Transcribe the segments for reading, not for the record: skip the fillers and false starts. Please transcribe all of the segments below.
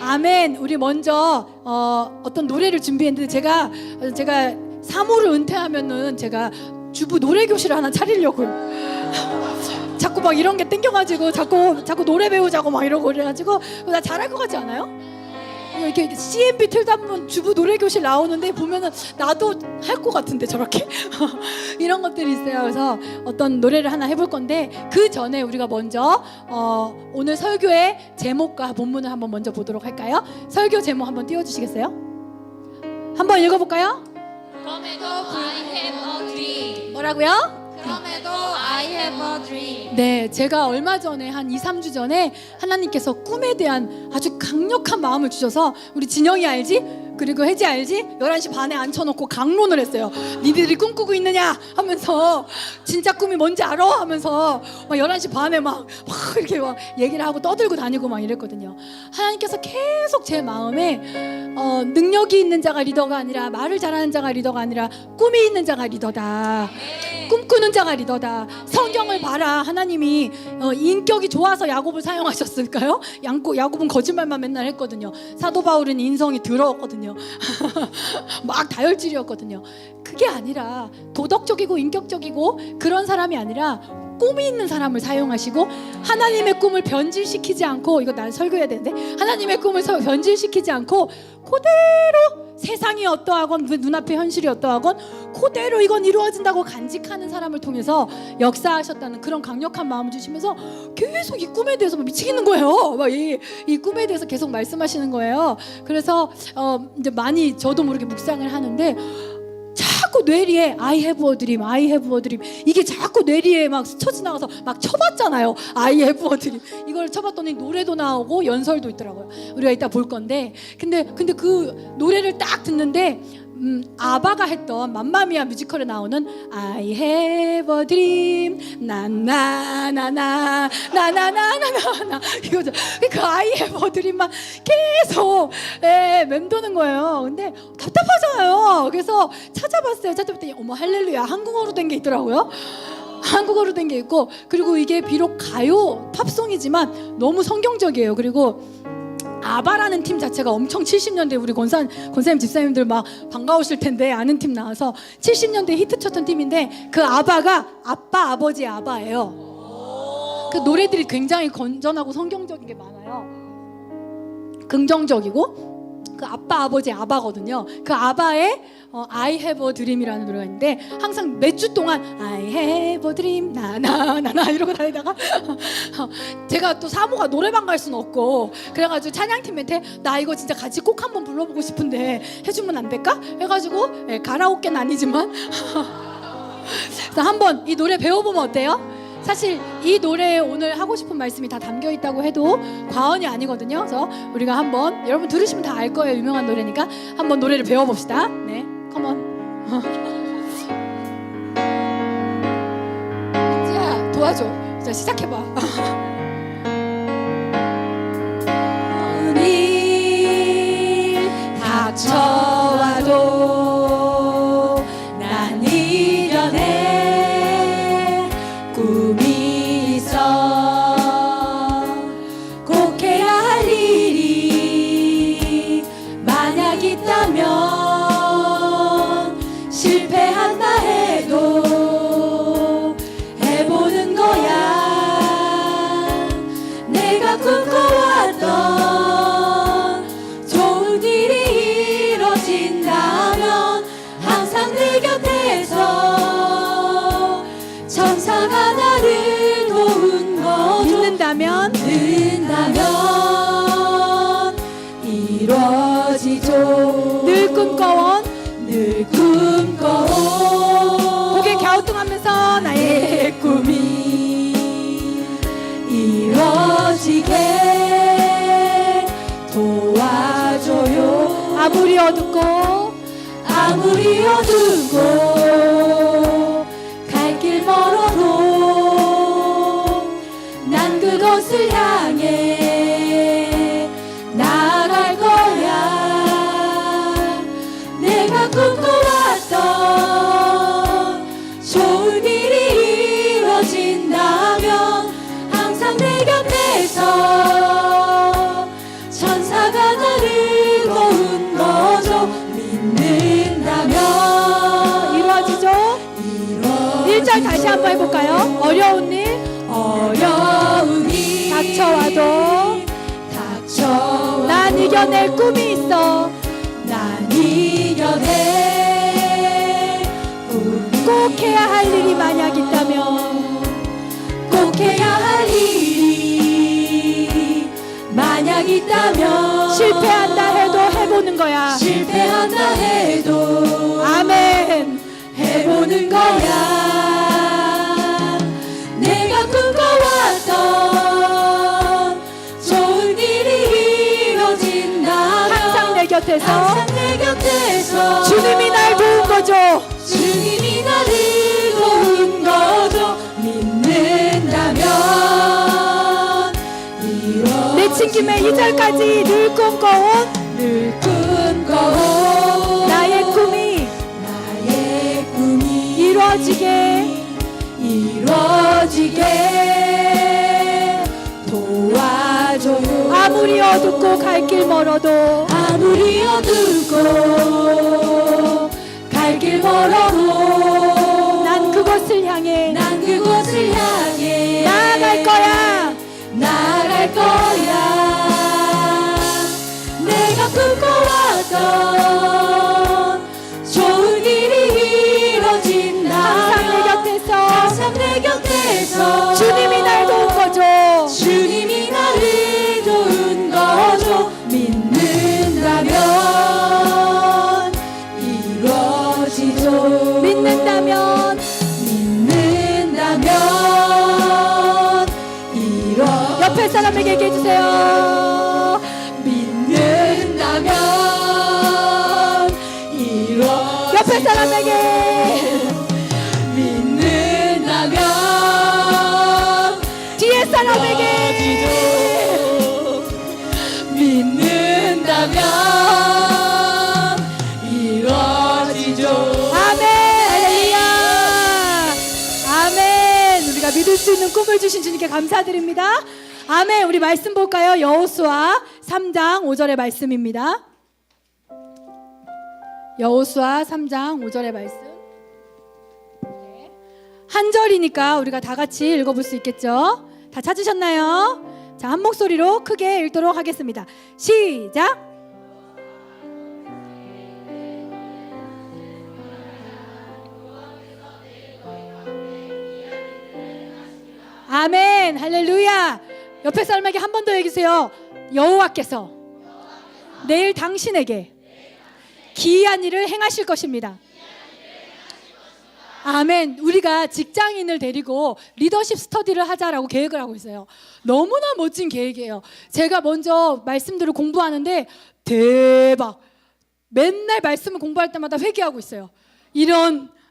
아멘. 우리 먼저 어떤 노래를 준비했는데 제가 사모를 은퇴하면은 제가 주부 노래 교실을 하나 차리려고요. 자꾸 막 이런 게 땡겨가지고 자꾸 노래 배우자고 막 이러고 그래가지고 나 잘할 것 같지 않아요? 이렇게 CMB 틀다 보면 주부 노래 교실 나오는데 보면은 나도 할 것 같은데 저렇게 이런 것들이 있어요. 그래서 어떤 노래를 하나 해볼 건데 그 전에 우리가 먼저 오늘 설교의 제목과 본문을 한번 먼저 보도록 할까요? 설교 제목 한번 띄워주시겠어요? 한번 읽어볼까요? 그럼에도 I have a dream. 뭐라고요? 그럼에도 I have a dream. 네, 제가 얼마 전에 한 2-3주 전에 하나님께서 꿈에 대한 아주 강력한 마음을 주셔서 우리 진영이 알지? 그리고 혜지 알지? 11시 반에 앉혀놓고 강론을 했어요. 니들이 꿈꾸고 있느냐? 하면서 진짜 꿈이 뭔지 알아? 하면서 막 11시 반에 막 이렇게 막 얘기를 하고 떠들고 다니고 막 이랬거든요. 하나님께서 계속 제 마음에 능력이 있는 자가 리더가 아니라 말을 잘하는 자가 리더가 아니라 꿈이 있는 자가 리더다. 꿈꾸는 자가 리더다. 성경을 봐라. 하나님이 인격이 좋아서 야곱을 사용하셨을까요? 야곱은 거짓말만 맨날 했거든요. 사도 바울은 인성이 더러웠거든요. 막 다혈질이었거든요. 그게 아니라 도덕적이고 인격적이고 그런 사람이 아니라 꿈이 있는 사람을 사용하시고 하나님의 꿈을 변질시키지 않고, 이거 난 설교해야 되는데, 하나님의 꿈을 변질시키지 않고 그대로 세상이 어떠하건 눈앞의 현실이 어떠하건 그대로 이건 이루어진다고 간직하는 사람을 통해서 역사하셨다는 그런 강력한 마음을 주시면서 계속 이 꿈에 대해서 미치겠는 거예요. 막 이 꿈에 대해서 계속 말씀하시는 거예요. 그래서 이제 많이 저도 모르게 묵상을 하는데 자꾸 뇌리에 I have a dream, I have a dream 이게 자꾸 뇌리에 막 스쳐 지나가서 막 쳐봤잖아요. I have a dream 이걸 쳐봤더니 노래도 나오고 연설도 있더라고요. 우리가 이따 볼 건데 근데 그 노래를 딱 듣는데 아바가 했던 맘마미아 뮤지컬에 나오는 I have a dream 나나나나 나나나나나 이거죠. 그 I have a dream만 계속 맴도는 거예요. 근데 답답하잖아요. 그래서 찾아봤더니 어머 할렐루야 한국어로 된 게 있더라고요. 한국어로 된 게 있고, 그리고 이게 비록 가요 팝송이지만 너무 성경적이에요. 그리고 아바라는 팀 자체가 엄청 70년대 우리 권사님 집사님들 막 반가우실 텐데 아는 팀 나와서 70년대 히트쳤던 팀인데 그 아바가 아빠 아버지 아바예요. 그 노래들이 굉장히 건전하고 성경적인 게 많아요. 긍정적이고 그 아빠 아버지 아바거든요. 그 아바의 I have a dream이라는 노래가 있는데 항상 몇 주 동안 I have a dream 나나나나 이러고 다니다가 제가 또 사모가 노래방 갈 수는 없고 그래가지고 찬양팀한테 나 이거 진짜 같이 꼭 한번 불러보고 싶은데 해주면 안 될까? 해가지고 가라오케는 아니지만 그래서 한번 이 노래 배워보면 어때요? 사실 이 노래에 오늘 하고 싶은 말씀이 다 담겨 있다고 해도 과언이 아니거든요. 그래서 우리가 한번 여러분 들으시면 다 알 거예요. 유명한 노래니까 한번 노래를 배워봅시다. 네, 컴온. 민지야 도와줘. 자 시작해봐. 오늘 닥쳐와도 난 이겨내 꿈이 있어 꼭 해야 할 일이 만약 있다면 실패한다 해도 해보는 거야. 내가 꿈꿔왔던 좋은 일이 이뤄진다면 항상 내 곁에서 천사가 나를 도운 거 믿는다면 이루어지죠. 늘 꿈꿔온 고개 갸우뚱하면서 나의 꿈이 이루어지게 도와줘요. 아무리 어둡고 갈 길 멀어도 난 그것을 향해 나아갈 거야. 내가 꿈꿔왔던 좋은 일이 이루어진다면 항상 내 곁에서 천사가 나를 도운 거죠. 믿는다면 이루어지죠. 1절 다시 한번 해볼까요? 어려운 일 어려운 일 닥쳐와도 난 이겨낼 꿈이 있어. 난 이겨내 꼭 해야 할 일이 만약 있다면 꼭 해야 할 일이 만약 있다면 실패한다 해도 해보는 거야. 실패한다 해도 아멘. 해보는 거야. 내가 꿈꿔왔던 좋은 일이 이루어진다면 항상 내 곁에서 항상 내 곁에서 주님이 날 도운 거죠. 주님이 나를 도운 거죠. 믿는다면 내친 김에 2절까지 늘 꿈꿔온 나의 꿈이 이루어지게 도와줘요. 아무리 어둡고 갈 길 멀어도 아무리 어둡고 갈 길 멀어도 난 그곳을 향해 나아갈 거야. 나아갈 거야. 내가 꿈꿔왔던 좋은 일이 이루어진다면 항상 내 곁에서 주님이 날 도운 거죠. 주님이 나를 도운 거죠. 믿는다면 이루어지죠. 믿는다면 옆에 사람에게 얘기해 주세요. 믿는다면 옆에 사람에게 믿는다면 뒤에 사람에게 믿는다면 이루어지죠. 아멘. 할렐루야. 아멘. 우리가 믿을 수 있는 꿈을 주신 주님께 감사드립니다. 아멘. 우리 말씀 볼까요? 여호수아 3장 5절의 말씀입니다. 여호수아 3장 5절의 말씀. 한 절이니까 우리가 다 같이 읽어볼 수 있겠죠? 다 찾으셨나요? 자, 한 목소리로 크게 읽도록 하겠습니다. 시작. 아멘. 할렐루야. 옆에 사람에게 한 번 더 얘기해주세요. 여호와께서 내일 당신에게 기이한 일을 행하실 것입니다. 아멘. 우리가 직장인을 데리고 리더십 스터디를 하자라고 계획을 하고 있어요. 너무나 멋진 계획이에요. 제가 먼저 말씀들을 공부하는데 대박. 맨날 말씀을 공부할 때마다 회개하고 있어요.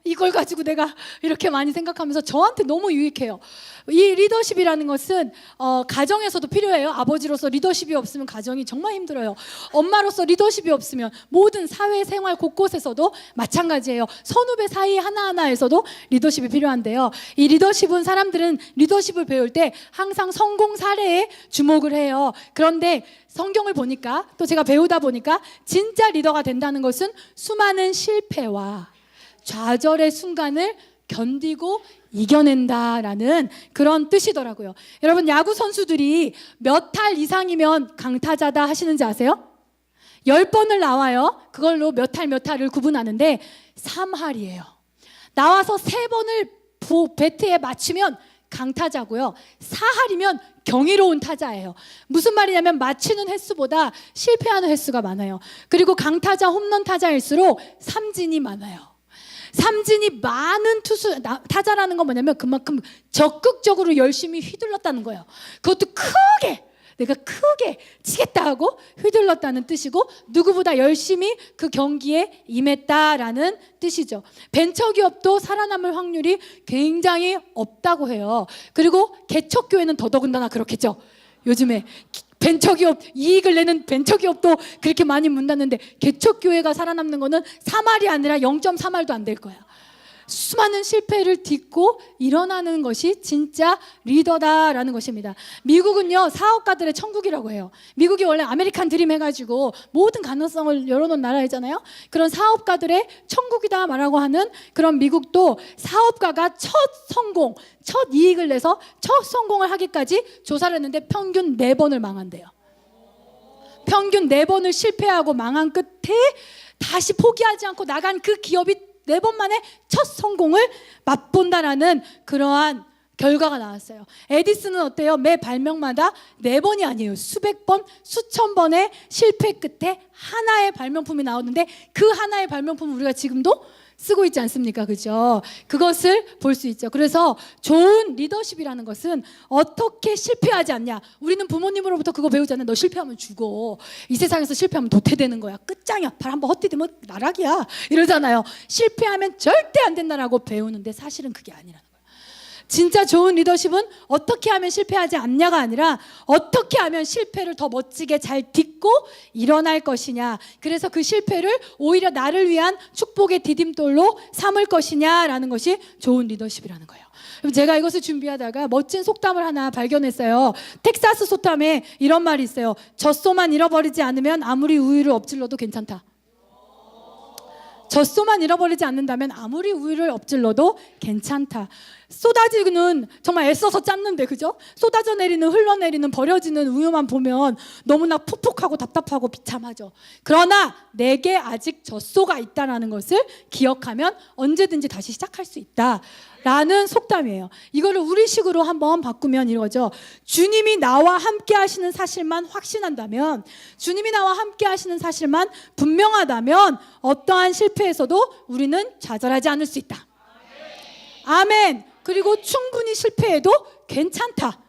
이걸 가지고 내가 이렇게 많이 생각하면서 저한테 너무 유익해요. 이 리더십이라는 것은 가정에서도 필요해요. 아버지로서 리더십이 없으면 가정이 정말 힘들어요. 엄마로서 리더십이 없으면 모든 사회생활 곳곳에서도 마찬가지예요. 선후배 사이 하나하나에서도 리더십이 필요한데요. 이 리더십은 사람들은 리더십을 배울 때 항상 성공 사례에 주목을 해요. 그런데 성경을 보니까 또 제가 배우다 보니까 진짜 리더가 된다는 것은 수많은 실패와 좌절의 순간을 견디고 이겨낸다라는 그런 뜻이더라고요. 여러분, 야구 선수들이 몇 할 이상이면 강타자다 하시는지 아세요? 10번을 나와요. 그걸로 몇 할을 구분하는데 3할이에요. 나와서 3번을 배트에 맞추면 강타자고요. 4할이면 경이로운 타자예요. 무슨 말이냐면 맞추는 횟수보다 실패하는 횟수가 많아요. 그리고 강타자, 홈런 타자일수록 삼진이 많아요. 삼진이 많은 타자라는 건 뭐냐면 그만큼 적극적으로 열심히 휘둘렀다는 거예요. 그것도 내가 크게 치겠다 하고 휘둘렀다는 뜻이고, 누구보다 열심히 그 경기에 임했다라는 뜻이죠. 벤처기업도 살아남을 확률이 굉장히 없다고 해요. 그리고 개척교회는 더더군다나 그렇겠죠. 요즘에 벤처기업 이익을 내는 벤처기업도 그렇게 많이 문 닫는데 개척교회가 살아남는 거는 3할이 아니라 0.3할도 안 될 거야. 수많은 실패를 딛고 일어나는 것이 진짜 리더다라는 것입니다. 미국은요, 사업가들의 천국이라고 해요. 미국이 원래 아메리칸 드림 해가지고 모든 가능성을 열어놓은 나라이잖아요. 그런 사업가들의 천국이다 말하고 하는 그런 미국도 사업가가 첫 성공, 첫 이익을 내서 첫 성공을 하기까지 조사를 했는데 평균 4번을 망한대요. 평균 4번을 실패하고 망한 끝에 다시 포기하지 않고 나간 그 기업이 4번 만에 첫 성공을 맛본다라는 그러한 결과가 나왔어요. 에디슨은 어때요? 매 발명마다 4번이 아니에요. 수백 번, 수천 번의 실패 끝에 하나의 발명품이 나오는데 그 하나의 발명품을 우리가 지금도 쓰고 있지 않습니까? 그죠? 그것을 볼 수 있죠. 그래서 좋은 리더십이라는 것은 어떻게 실패하지 않냐. 우리는 부모님으로부터 그거 배우잖아요. 너 실패하면 죽어. 이 세상에서 실패하면 도태되는 거야. 끝장이야. 발 한번 헛디디면 나락이야. 이러잖아요. 실패하면 절대 안 된다라고 배우는데 사실은 그게 아니라는 거예요. 진짜 좋은 리더십은 어떻게 하면 실패하지 않냐가 아니라 어떻게 하면 실패를 더 멋지게 잘 딛고 일어날 것이냐. 그래서 그 실패를 오히려 나를 위한 축복의 디딤돌로 삼을 것이냐라는 것이 좋은 리더십이라는 거예요. 제가 이것을 준비하다가 멋진 속담을 하나 발견했어요. 텍사스 속담에 이런 말이 있어요. 젖소만 잃어버리지 않으면 아무리 우유를 엎질러도 괜찮다. 젖소만 잃어버리지 않는다면 아무리 우유를 엎질러도 괜찮다. 쏟아지는 정말 애써서 짰는데 그죠? 쏟아져 내리는 흘러내리는 버려지는 우유만 보면 너무나 푹푹하고 답답하고 비참하죠. 그러나 내게 아직 젖소가 있다는 것을 기억하면 언제든지 다시 시작할 수 있다라는 속담이에요. 이거를 우리식으로 한번 바꾸면 이거죠. 주님이 나와 함께 하시는 사실만 확신한다면, 주님이 나와 함께 하시는 사실만 분명하다면 어떠한 실패에서도 우리는 좌절하지 않을 수 있다. 아멘. 그리고 충분히 실패해도 괜찮다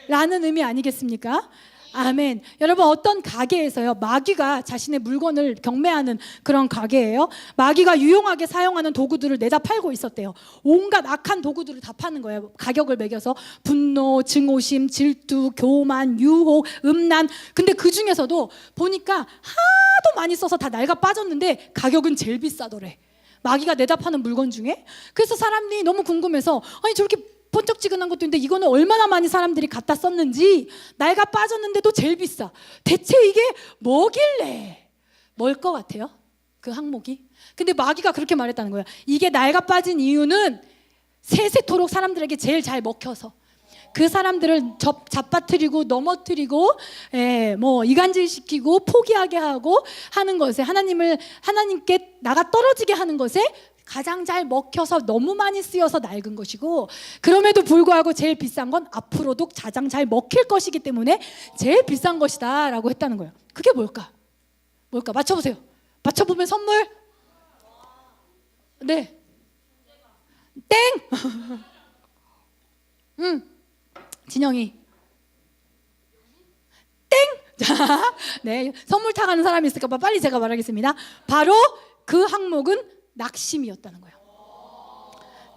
라는 의미 아니겠습니까? 아멘. 여러분, 어떤 가게에서요, 마귀가 자신의 물건을 경매하는 그런 가게예요. 마귀가 유용하게 사용하는 도구들을 내다 팔고 있었대요. 온갖 악한 도구들을 다 파는 거예요. 가격을 매겨서 분노, 증오심, 질투, 교만, 유혹, 음란. 근데 그 중에서도 보니까 하도 많이 써서 다 낡아 빠졌는데 가격은 제일 비싸더래. 마귀가 내다 파는 물건 중에. 그래서 사람들이 너무 궁금해서, 아니 저렇게 번쩍지근한 것도 있는데 이거는 얼마나 많이 사람들이 갖다 썼는지, 낡아 빠졌는데도 제일 비싸. 대체 이게 뭐길래? 뭘 것 같아요? 그 항목이? 근데 마귀가 그렇게 말했다는 거예요. 이게 낡아 빠진 이유는 세세토록 사람들에게 제일 잘 먹혀서, 그 사람들을 잡아뜨리고 넘어뜨리고 이간질시키고 포기하게 하고 하는 것에, 하나님께 나가 떨어지게 하는 것에 가장 잘 먹혀서 너무 많이 쓰여서 낡은 것이고, 그럼에도 불구하고 제일 비싼 건 앞으로도 가장 잘 먹힐 것이기 때문에 제일 비싼 것이다 라고 했다는 거예요. 그게 뭘까? 맞춰보세요. 맞춰보면 선물? 네. 땡! 진영이 땡! 자, 네, 선물 타가는 사람이 있을까 봐 빨리 제가 말하겠습니다. 바로 그 항목은 낙심이었다는 거예요.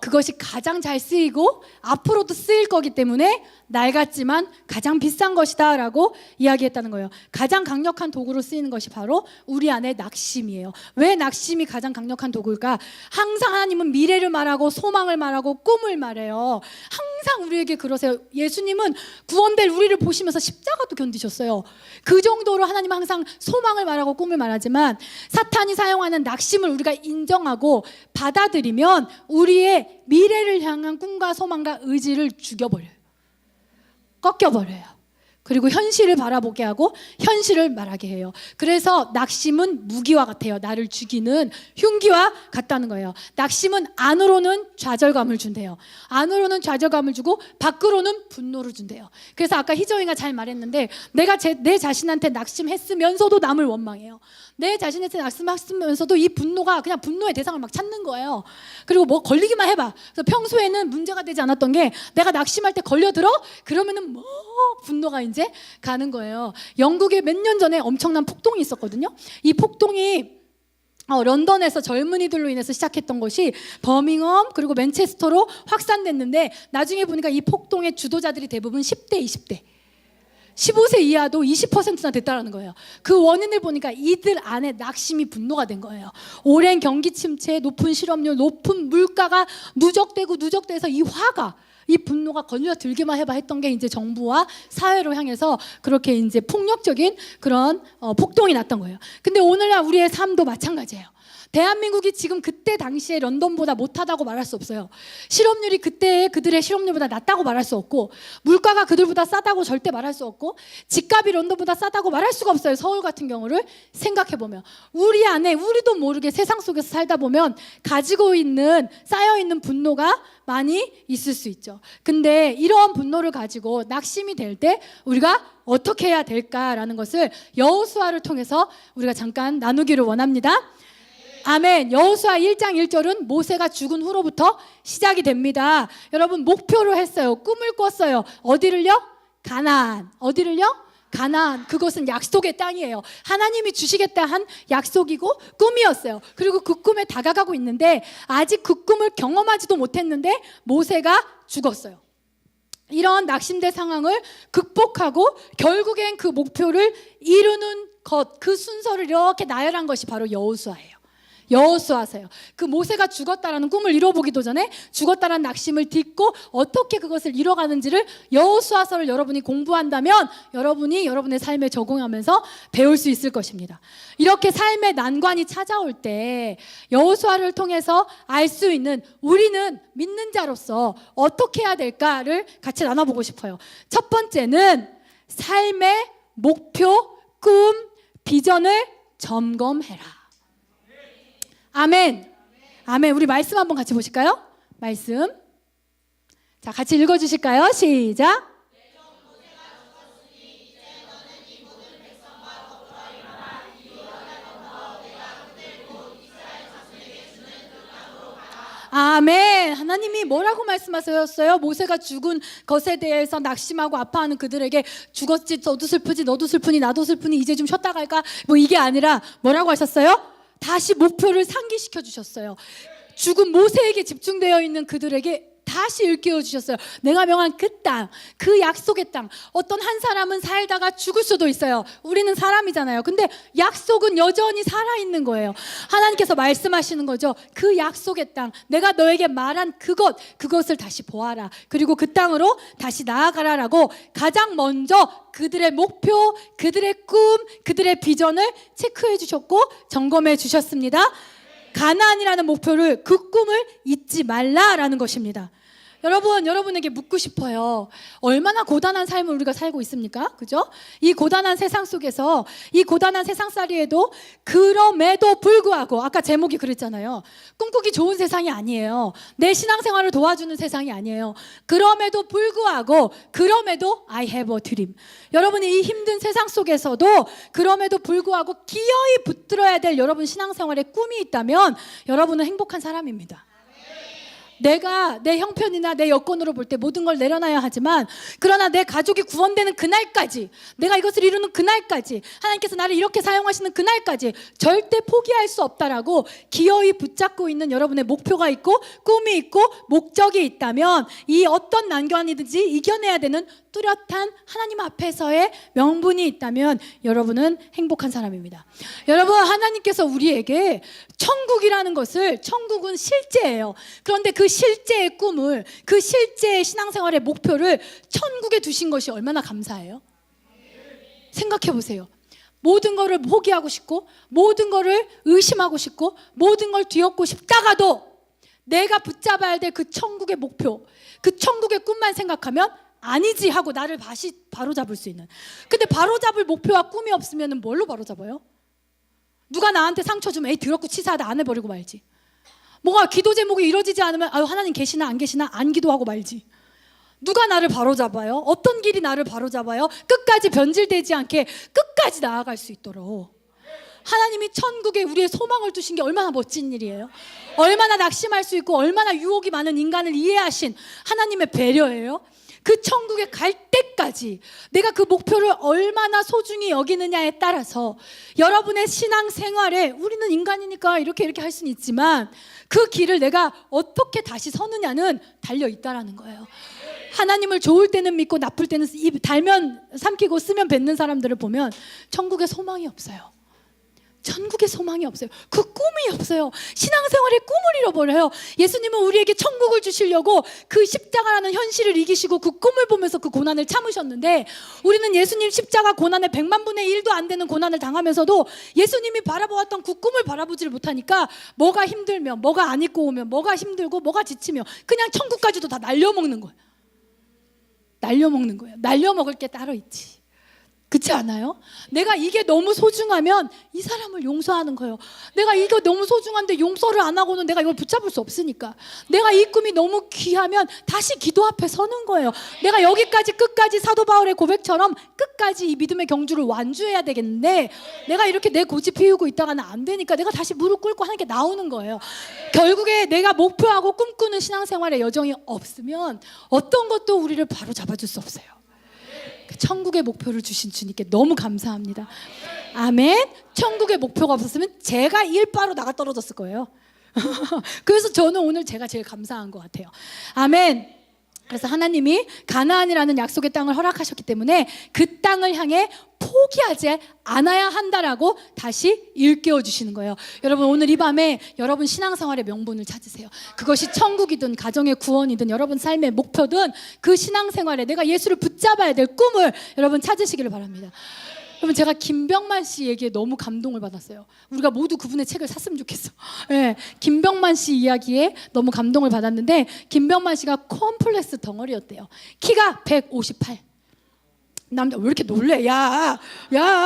그것이 가장 잘 쓰이고 앞으로도 쓰일 거기 때문에 낡았지만 가장 비싼 것이다 라고 이야기했다는 거예요. 가장 강력한 도구로 쓰이는 것이 바로 우리 안에 낙심이에요. 왜 낙심이 가장 강력한 도구일까? 항상 하나님은 미래를 말하고 소망을 말하고 꿈을 말해요. 항상 우리에게 그러세요. 예수님은 구원될 우리를 보시면서 십자가도 견디셨어요. 그 정도로 하나님은 항상 소망을 말하고 꿈을 말하지만, 사탄이 사용하는 낙심을 우리가 인정하고 받아들이면 우리의 미래를 향한 꿈과 소망과 의지를 죽여버려요. 꺾여버려요. 그리고 현실을 바라보게 하고 현실을 말하게 해요. 그래서 낙심은 무기와 같아요. 나를 죽이는 흉기와 같다는 거예요. 낙심은 안으로는 좌절감을 준대요. 안으로는 좌절감을 주고 밖으로는 분노를 준대요. 그래서 아까 희정이가 잘 말했는데, 내가 내 자신한테 낙심했으면서도 남을 원망해요. 내 자신한테 낙심했으면서도 이 분노가 그냥 분노의 대상을 막 찾는 거예요. 그리고 뭐 걸리기만 해봐. 그래서 평소에는 문제가 되지 않았던 게 내가 낙심할 때 걸려들어? 그러면은 뭐 분노가 이제 가는 거예요. 영국에 몇 년 전에 엄청난 폭동이 있었거든요. 이 폭동이 런던에서 젊은이들로 인해서 시작했던 것이 버밍엄 그리고 맨체스터로 확산됐는데, 나중에 보니까 이 폭동의 주도자들이 대부분 10대, 20대. 15세 이하도 20%나 됐다라는 거예요. 그 원인을 보니까 이들 안에 낙심이 분노가 된 거예요. 오랜 경기 침체, 높은 실업률, 높은 물가가 누적돼서 이 화가, 이 분노가 건져 들기만 해봐 했던 게 이제 정부와 사회로 향해서 그렇게 이제 폭력적인 그런 폭동이 났던 거예요. 근데 오늘날 우리의 삶도 마찬가지예요. 대한민국이 지금 그때 당시에 런던보다 못하다고 말할 수 없어요. 실업률이 그때 그들의 실업률보다 낮다고 말할 수 없고, 물가가 그들보다 싸다고 절대 말할 수 없고, 집값이 런던보다 싸다고 말할 수가 없어요. 서울 같은 경우를 생각해보면 우리 안에 우리도 모르게 세상 속에서 살다 보면 가지고 있는, 쌓여있는 분노가 많이 있을 수 있죠. 근데 이러한 분노를 가지고 낙심이 될 때 우리가 어떻게 해야 될까라는 것을 여호수아를 통해서 우리가 잠깐 나누기를 원합니다. 아멘. 여호수아 1장 1절은 모세가 죽은 후로부터 시작이 됩니다. 여러분, 목표로 했어요. 꿈을 꿨어요. 어디를요? 가나안. 어디를요? 가나안. 그것은 약속의 땅이에요. 하나님이 주시겠다 한 약속이고 꿈이었어요. 그리고 그 꿈에 다가가고 있는데 아직 그 꿈을 경험하지도 못했는데 모세가 죽었어요. 이런 낙심된 상황을 극복하고 결국엔 그 목표를 이루는 것, 그 순서를 이렇게 나열한 것이 바로 여호수아예요. 여호수아서요. 그 모세가 죽었다라는 꿈을 이뤄보기도 전에 죽었다라는 낙심을 딛고 어떻게 그것을 이뤄가는지를 여호수아서를 여러분이 공부한다면 여러분이 여러분의 삶에 적용하면서 배울 수 있을 것입니다. 이렇게 삶의 난관이 찾아올 때 여호수아를 통해서 알 수 있는, 우리는 믿는 자로서 어떻게 해야 될까를 같이 나눠보고 싶어요. 첫 번째는 삶의 목표, 꿈, 비전을 점검해라. 아멘. 아멘. 우리 말씀 한번 같이 보실까요? 말씀. 자, 같이 읽어주실까요? 시작. 아멘. 하나님이 뭐라고 말씀하셨어요? 모세가 죽은 것에 대해서 낙심하고 아파하는 그들에게 죽었지, 너도 슬프지, 너도 슬프니, 나도 슬프니, 이제 좀 쉬었다 갈까? 뭐 이게 아니라 뭐라고 하셨어요? 다시 목표를 상기시켜 주셨어요. 죽은 모세에게 집중되어 있는 그들에게 다시 일깨워 주셨어요. 내가 명한 그 땅, 그 약속의 땅. 어떤 한 사람은 살다가 죽을 수도 있어요. 우리는 사람이잖아요. 근데 약속은 여전히 살아있는 거예요. 하나님께서 말씀하시는 거죠. 그 약속의 땅, 내가 너에게 말한 그것을 다시 보아라. 그리고 그 땅으로 다시 나아가라라고 가장 먼저 그들의 목표, 그들의 꿈, 그들의 비전을 체크해 주셨고 점검해 주셨습니다. 가나안이라는 목표를, 그 꿈을 잊지 말라라는 것입니다. 여러분, 여러분에게 묻고 싶어요. 얼마나 고단한 삶을 우리가 살고 있습니까? 그죠? 이 고단한 세상 속에서, 이 고단한 세상살이에도 그럼에도 불구하고, 아까 제목이 그랬잖아요. 꿈꾸기 좋은 세상이 아니에요. 내 신앙생활을 도와주는 세상이 아니에요. 그럼에도 불구하고, 그럼에도 I have a dream. 여러분이 이 힘든 세상 속에서도 그럼에도 불구하고 기어이 붙들어야 될 여러분 신앙생활의 꿈이 있다면 여러분은 행복한 사람입니다. 내가 내 형편이나 내 여건으로 볼 때 모든 걸 내려놔야 하지만, 그러나 내 가족이 구원되는 그날까지, 내가 이것을 이루는 그날까지, 하나님께서 나를 이렇게 사용하시는 그날까지 절대 포기할 수 없다라고 기어이 붙잡고 있는 여러분의 목표가 있고 꿈이 있고 목적이 있다면 이 어떤 난관이든지 이겨내야 되는 뚜렷한 하나님 앞에서의 명분이 있다면 여러분은 행복한 사람입니다. 여러분, 하나님께서 우리에게 천국이라는 것을, 천국은 실제예요. 그런데 그 실제의 꿈을, 그 실제의 신앙생활의 목표를 천국에 두신 것이 얼마나 감사해요. 생각해 보세요. 모든 거를 포기하고 싶고, 모든 거를 의심하고 싶고, 모든 걸 뒤엎고 싶다가도 내가 붙잡아야 될 그 천국의 목표, 그 천국의 꿈만 생각하면 아니지 하고 나를 다시 바로잡을 수 있는. 근데 바로잡을 목표와 꿈이 없으면 뭘로 바로잡아요? 누가 나한테 상처 주면 에이 더럽고 치사하다 안 해버리고 말지. 뭐가 기도 제목이 이루어지지 않으면 아유 하나님 계시나 안 계시나 안 기도하고 말지. 누가 나를 바로잡아요? 어떤 길이 나를 바로잡아요? 끝까지 변질되지 않게 끝까지 나아갈 수 있도록 하나님이 천국에 우리의 소망을 두신 게 얼마나 멋진 일이에요. 얼마나 낙심할 수 있고 얼마나 유혹이 많은 인간을 이해하신 하나님의 배려예요. 그 천국에 갈 때까지 내가 그 목표를 얼마나 소중히 여기느냐에 따라서 여러분의 신앙생활에, 우리는 인간이니까 이렇게 할 수는 있지만 그 길을 내가 어떻게 다시 서느냐는 달려있다라는 거예요. 하나님을 좋을 때는 믿고 나쁠 때는 입 달면 삼키고 쓰면 뱉는 사람들을 보면 천국에 소망이 없어요. 천국에 소망이 없어요. 그 꿈이 없어요. 신앙생활의 꿈을 잃어버려요. 예수님은 우리에게 천국을 주시려고 그 십자가라는 현실을 이기시고 그 꿈을 보면서 그 고난을 참으셨는데, 우리는 예수님 십자가 고난의 100만 분의 1도 안 되는 고난을 당하면서도 예수님이 바라보았던 그 꿈을 바라보지를 못하니까 뭐가 힘들면, 뭐가 안 입고 오면, 뭐가 힘들고 뭐가 지치면 그냥 천국까지도 다 날려먹는 거예요. 날려먹는 거예요. 날려먹을 게 따로 있지. 그렇지 않아요? 내가 이게 너무 소중하면 이 사람을 용서하는 거예요. 내가 이거 너무 소중한데 용서를 안 하고는 내가 이걸 붙잡을 수 없으니까. 내가 이 꿈이 너무 귀하면 다시 기도 앞에 서는 거예요. 내가 여기까지 끝까지 사도 바울의 고백처럼 끝까지 이 믿음의 경주를 완주해야 되겠는데, 내가 이렇게 내 고집 피우고 있다가는 안 되니까 내가 다시 무릎 꿇고 하는 게 나오는 거예요. 결국에 내가 목표하고 꿈꾸는 신앙생활의 여정이 없으면 어떤 것도 우리를 바로 잡아줄 수 없어요. 천국의 목표를 주신 주님께 너무 감사합니다. 아멘. 천국의 목표가 없었으면 제가 일바로 나가 떨어졌을 거예요. 그래서 저는 오늘 제가 제일 감사한 것 같아요. 아멘. 그래서 하나님이 가나안이라는 약속의 땅을 허락하셨기 때문에 그 땅을 향해 포기하지 않아야 한다라고 다시 일깨워 주시는 거예요. 여러분, 오늘 이 밤에 여러분 신앙생활의 명분을 찾으세요. 그것이 천국이든 가정의 구원이든 여러분 삶의 목표든 그 신앙생활에 내가 예수를 붙잡아야 될 꿈을 여러분 찾으시기를 바랍니다. 여러분, 제가 김병만 씨 얘기에 너무 감동을 받았어요. 우리가 모두 그분의 책을 샀으면 좋겠어. 네, 김병만 씨 이야기에 너무 감동을 받았는데, 김병만 씨가 컴플렉스 덩어리였대요. 키가 158. 남자 왜 이렇게 놀래? 야,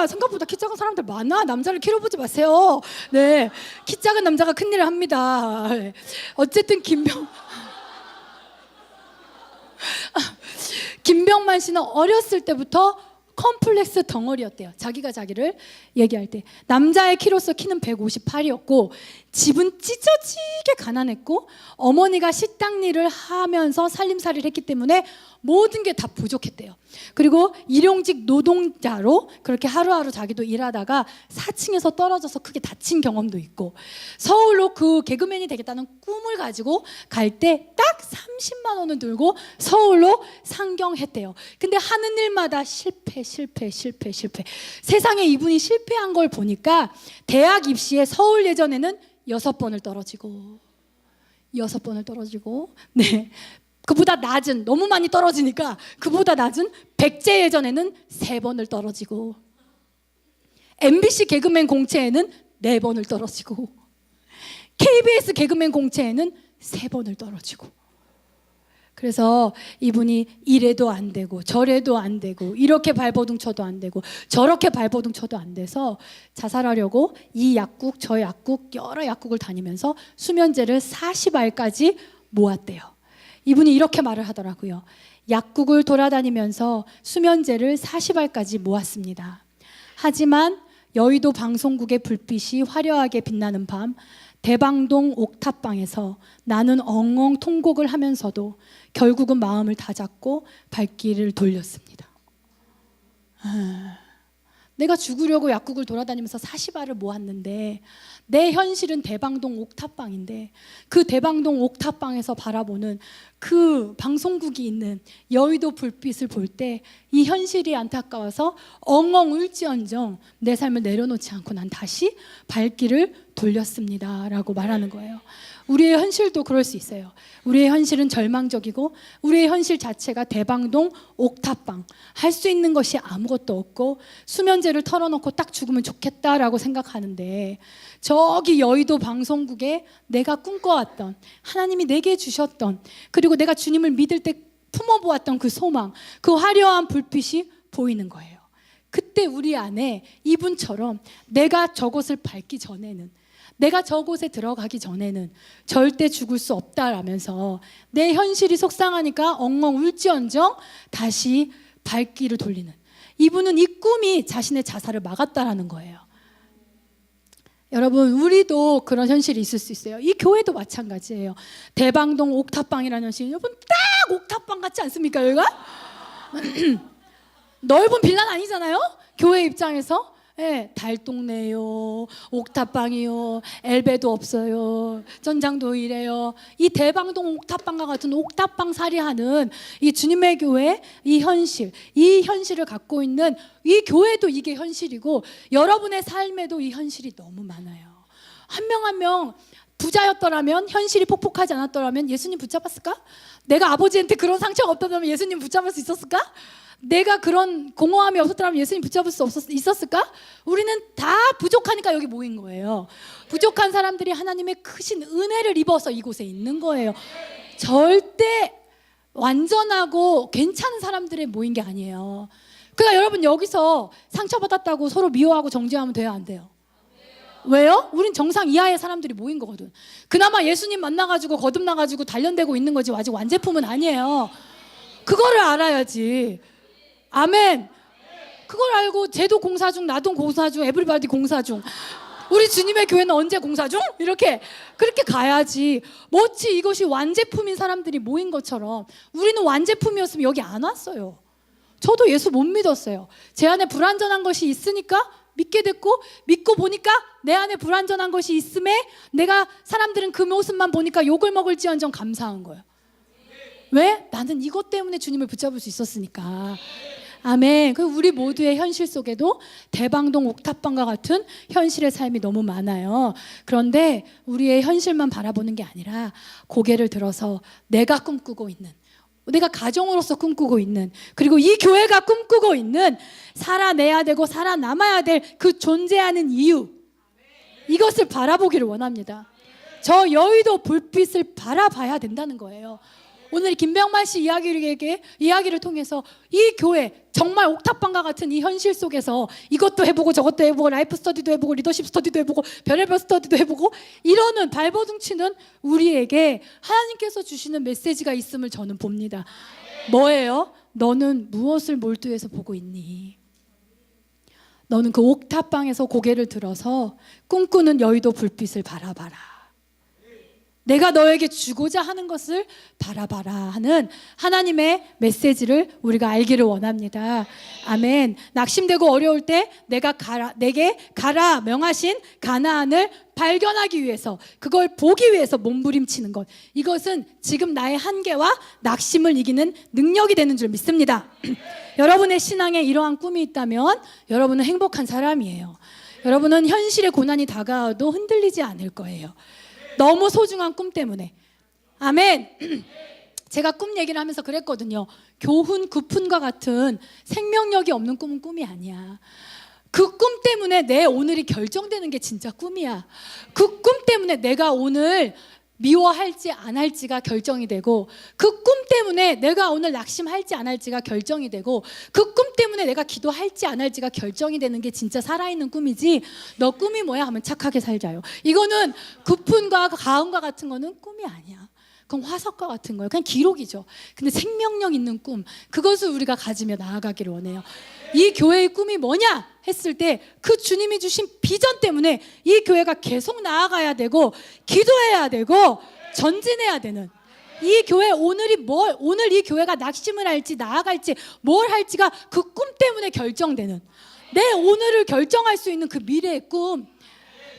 생각보다 키 작은 사람들 많아. 남자를 키로 보지 마세요. 네, 키 작은 남자가 큰 일을 합니다. 네. 어쨌든 김병만 씨는 어렸을 때부터 컴플렉스 덩어리였대요. 자기가 자기를 얘기할 때 남자의 키로서 키는 158이었고 집은 찢어지게 가난했고 어머니가 식당 일을 하면서 살림살이를 했기 때문에 모든 게 다 부족했대요. 그리고 일용직 노동자로 그렇게 하루하루 자기도 일하다가 4층에서 떨어져서 크게 다친 경험도 있고, 서울로 그 개그맨이 되겠다는 꿈을 가지고 갈 때 딱 30만 원을 들고 서울로 상경했대요. 근데 하는 일마다 실패. 세상에 이분이 실패한 걸 보니까 대학 입시에 서울 예전에는 6번을 떨어지고 네, 그보다 낮은, 너무 많이 떨어지니까 그보다 낮은 백제 예전에는 3번을 떨어지고, MBC 개그맨 공채에는 4번을 떨어지고, KBS 개그맨 공채에는 3번을 떨어지고. 그래서 이분이 이래도 안 되고 저래도 안 되고 이렇게 발버둥 쳐도 안 되고 저렇게 발버둥 쳐도 안 돼서 자살하려고 이 약국 저 약국 여러 약국을 다니면서 수면제를 40알까지 모았대요. 이분이 이렇게 말을 하더라고요. 약국을 돌아다니면서 수면제를 40알까지 모았습니다. 하지만 여의도 방송국의 불빛이 화려하게 빛나는 밤, 대방동 옥탑방에서 나는 엉엉 통곡을 하면서도 결국은 마음을 다잡고 발길을 돌렸습니다. 내가 죽으려고 약국을 돌아다니면서 40알을 모았는데 내 현실은 대방동 옥탑방인데, 그 대방동 옥탑방에서 바라보는 그 방송국이 있는 여의도 불빛을 볼 때 이 현실이 안타까워서 엉엉 울지언정 내 삶을 내려놓지 않고 난 다시 발길을 돌렸습니다 라고 말하는 거예요. 우리의 현실도 그럴 수 있어요. 우리의 현실은 절망적이고 우리의 현실 자체가 대방동 옥탑방, 할 수 있는 것이 아무것도 없고 수면제를 털어놓고 딱 죽으면 좋겠다라고 생각하는데, 저기 여의도 방송국에 내가 꿈꿔왔던, 하나님이 내게 주셨던, 그리고 내가 주님을 믿을 때 품어보았던 그 소망, 그 화려한 불빛이 보이는 거예요. 그때 우리 안에 이분처럼 내가 저곳을 밟기 전에는, 내가 저곳에 들어가기 전에는 절대 죽을 수 없다라면서 내 현실이 속상하니까 엉엉 울지언정 다시 발길을 돌리는, 이분은 이 꿈이 자신의 자살을 막았다라는 거예요. 여러분, 우리도 그런 현실이 있을 수 있어요. 이 교회도 마찬가지예요. 대방동 옥탑방이라는 현실, 여러분 딱 옥탑방 같지 않습니까? 여기가 넓은 빌라는 아니잖아요. 교회 입장에서 예, 달동네요, 옥탑방이요, 엘베도 없어요, 전장도 이래요. 이 대방동 옥탑방과 같은 옥탑방 살이하는 이 주님의 교회 이 현실을 갖고 있는 이 교회도 이게 현실이고 여러분의 삶에도 이 현실이 너무 많아요. 한 명 한 명 부자였더라면, 현실이 폭폭하지 않았더라면 예수님 붙잡았을까? 내가 아버지한테 그런 상처가 없다면 예수님 붙잡을 수 있었을까? 내가 그런 공허함이 없었더라면 예수님 붙잡을 수 있었을까? 우리는 다 부족하니까 여기 모인 거예요. 부족한 사람들이 하나님의 크신 은혜를 입어서 이곳에 있는 거예요. 절대 완전하고 괜찮은 사람들이 모인 게 아니에요. 그러니까 여러분, 여기서 상처받았다고 서로 미워하고 정죄하면 돼요, 안 돼요? 왜요? 우린 정상 이하의 사람들이 모인 거거든. 그나마 예수님 만나가지고 거듭나가지고 단련되고 있는 거지 아직 완제품은 아니에요. 그거를 알아야지. 아멘. 그걸 알고 쟤도 공사 중, 나도 공사 중, 에브리바디 공사 중. 우리 주님의 교회는 언제 공사 중? 이렇게 그렇게 가야지. 마치 이것이 완제품인 사람들이 모인 것처럼 우리는 완제품이었으면 여기 안 왔어요. 저도 예수 못 믿었어요. 제 안에 불완전한 것이 있으니까 믿게 됐고, 믿고 보니까 내 안에 불완전한 것이 있음에 내가 사람들은 그 모습만 보니까 욕을 먹을지언정 감사한 거예요. 왜? 나는 이것 때문에 주님을 붙잡을 수 있었으니까. 아멘. 그 우리 모두의 현실 속에도 대방동 옥탑방과 같은 현실의 삶이 너무 많아요. 그런데 우리의 현실만 바라보는 게 아니라 고개를 들어서 내가 꿈꾸고 있는, 내가 가정으로서 꿈꾸고 있는, 그리고 이 교회가 꿈꾸고 있는 살아내야 되고 살아남아야 될 그 존재하는 이유, 이것을 바라보기를 원합니다. 저 여의도 불빛을 바라봐야 된다는 거예요. 오늘 김병만 씨 이야기를 통해서 이 교회, 정말 옥탑방과 같은 이 현실 속에서 이것도 해보고 저것도 해보고 라이프 스터디도 해보고 리더십 스터디도 해보고 별의별 스터디도 해보고 이러는 발버둥 치는 우리에게 하나님께서 주시는 메시지가 있음을 저는 봅니다. 뭐예요? 너는 무엇을 몰두해서 보고 있니? 너는 그 옥탑방에서 고개를 들어서 꿈꾸는 여의도 불빛을 바라봐라. 내가 너에게 주고자 하는 것을 바라봐라 하는 하나님의 메시지를 우리가 알기를 원합니다. 아멘. 낙심되고 어려울 때 내게 가라 명하신 가나안을 발견하기 위해서, 그걸 보기 위해서 몸부림치는 것, 이것은 지금 나의 한계와 낙심을 이기는 능력이 되는 줄 믿습니다. 여러분의 신앙에 이러한 꿈이 있다면 여러분은 행복한 사람이에요. 여러분은 현실의 고난이 다가와도 흔들리지 않을 거예요. 너무 소중한 꿈 때문에. 아멘. 제가 꿈 얘기를 하면서 그랬거든요. 교훈, 구푼과 같은 생명력이 없는 꿈은 꿈이 아니야. 그 꿈 때문에 내 오늘이 결정되는 게 진짜 꿈이야. 그 꿈 때문에 내가 오늘 미워할지 안 할지가 결정이 되고, 그 꿈 때문에 내가 오늘 낙심할지 안 할지가 결정이 되고, 그 꿈 때문에 내가 기도할지 안 할지가 결정이 되는 게 진짜 살아있는 꿈이지. 너 꿈이 뭐야 하면 착하게 살자요. 이거는 구푼과 가음과 같은 거는 꿈이 아니야. 그건 화석과 같은 거예요. 그냥 기록이죠. 근데 생명력 있는 꿈, 그것을 우리가 가지며 나아가기를 원해요. 이 교회의 꿈이 뭐냐 했을 때 그 주님이 주신 비전 때문에 이 교회가 계속 나아가야 되고 기도해야 되고 전진해야 되는, 이 교회 오늘 이 교회가 낙심을 할지 나아갈지 뭘 할지가 그 꿈 때문에 결정되는, 내 오늘을 결정할 수 있는 그 미래의 꿈,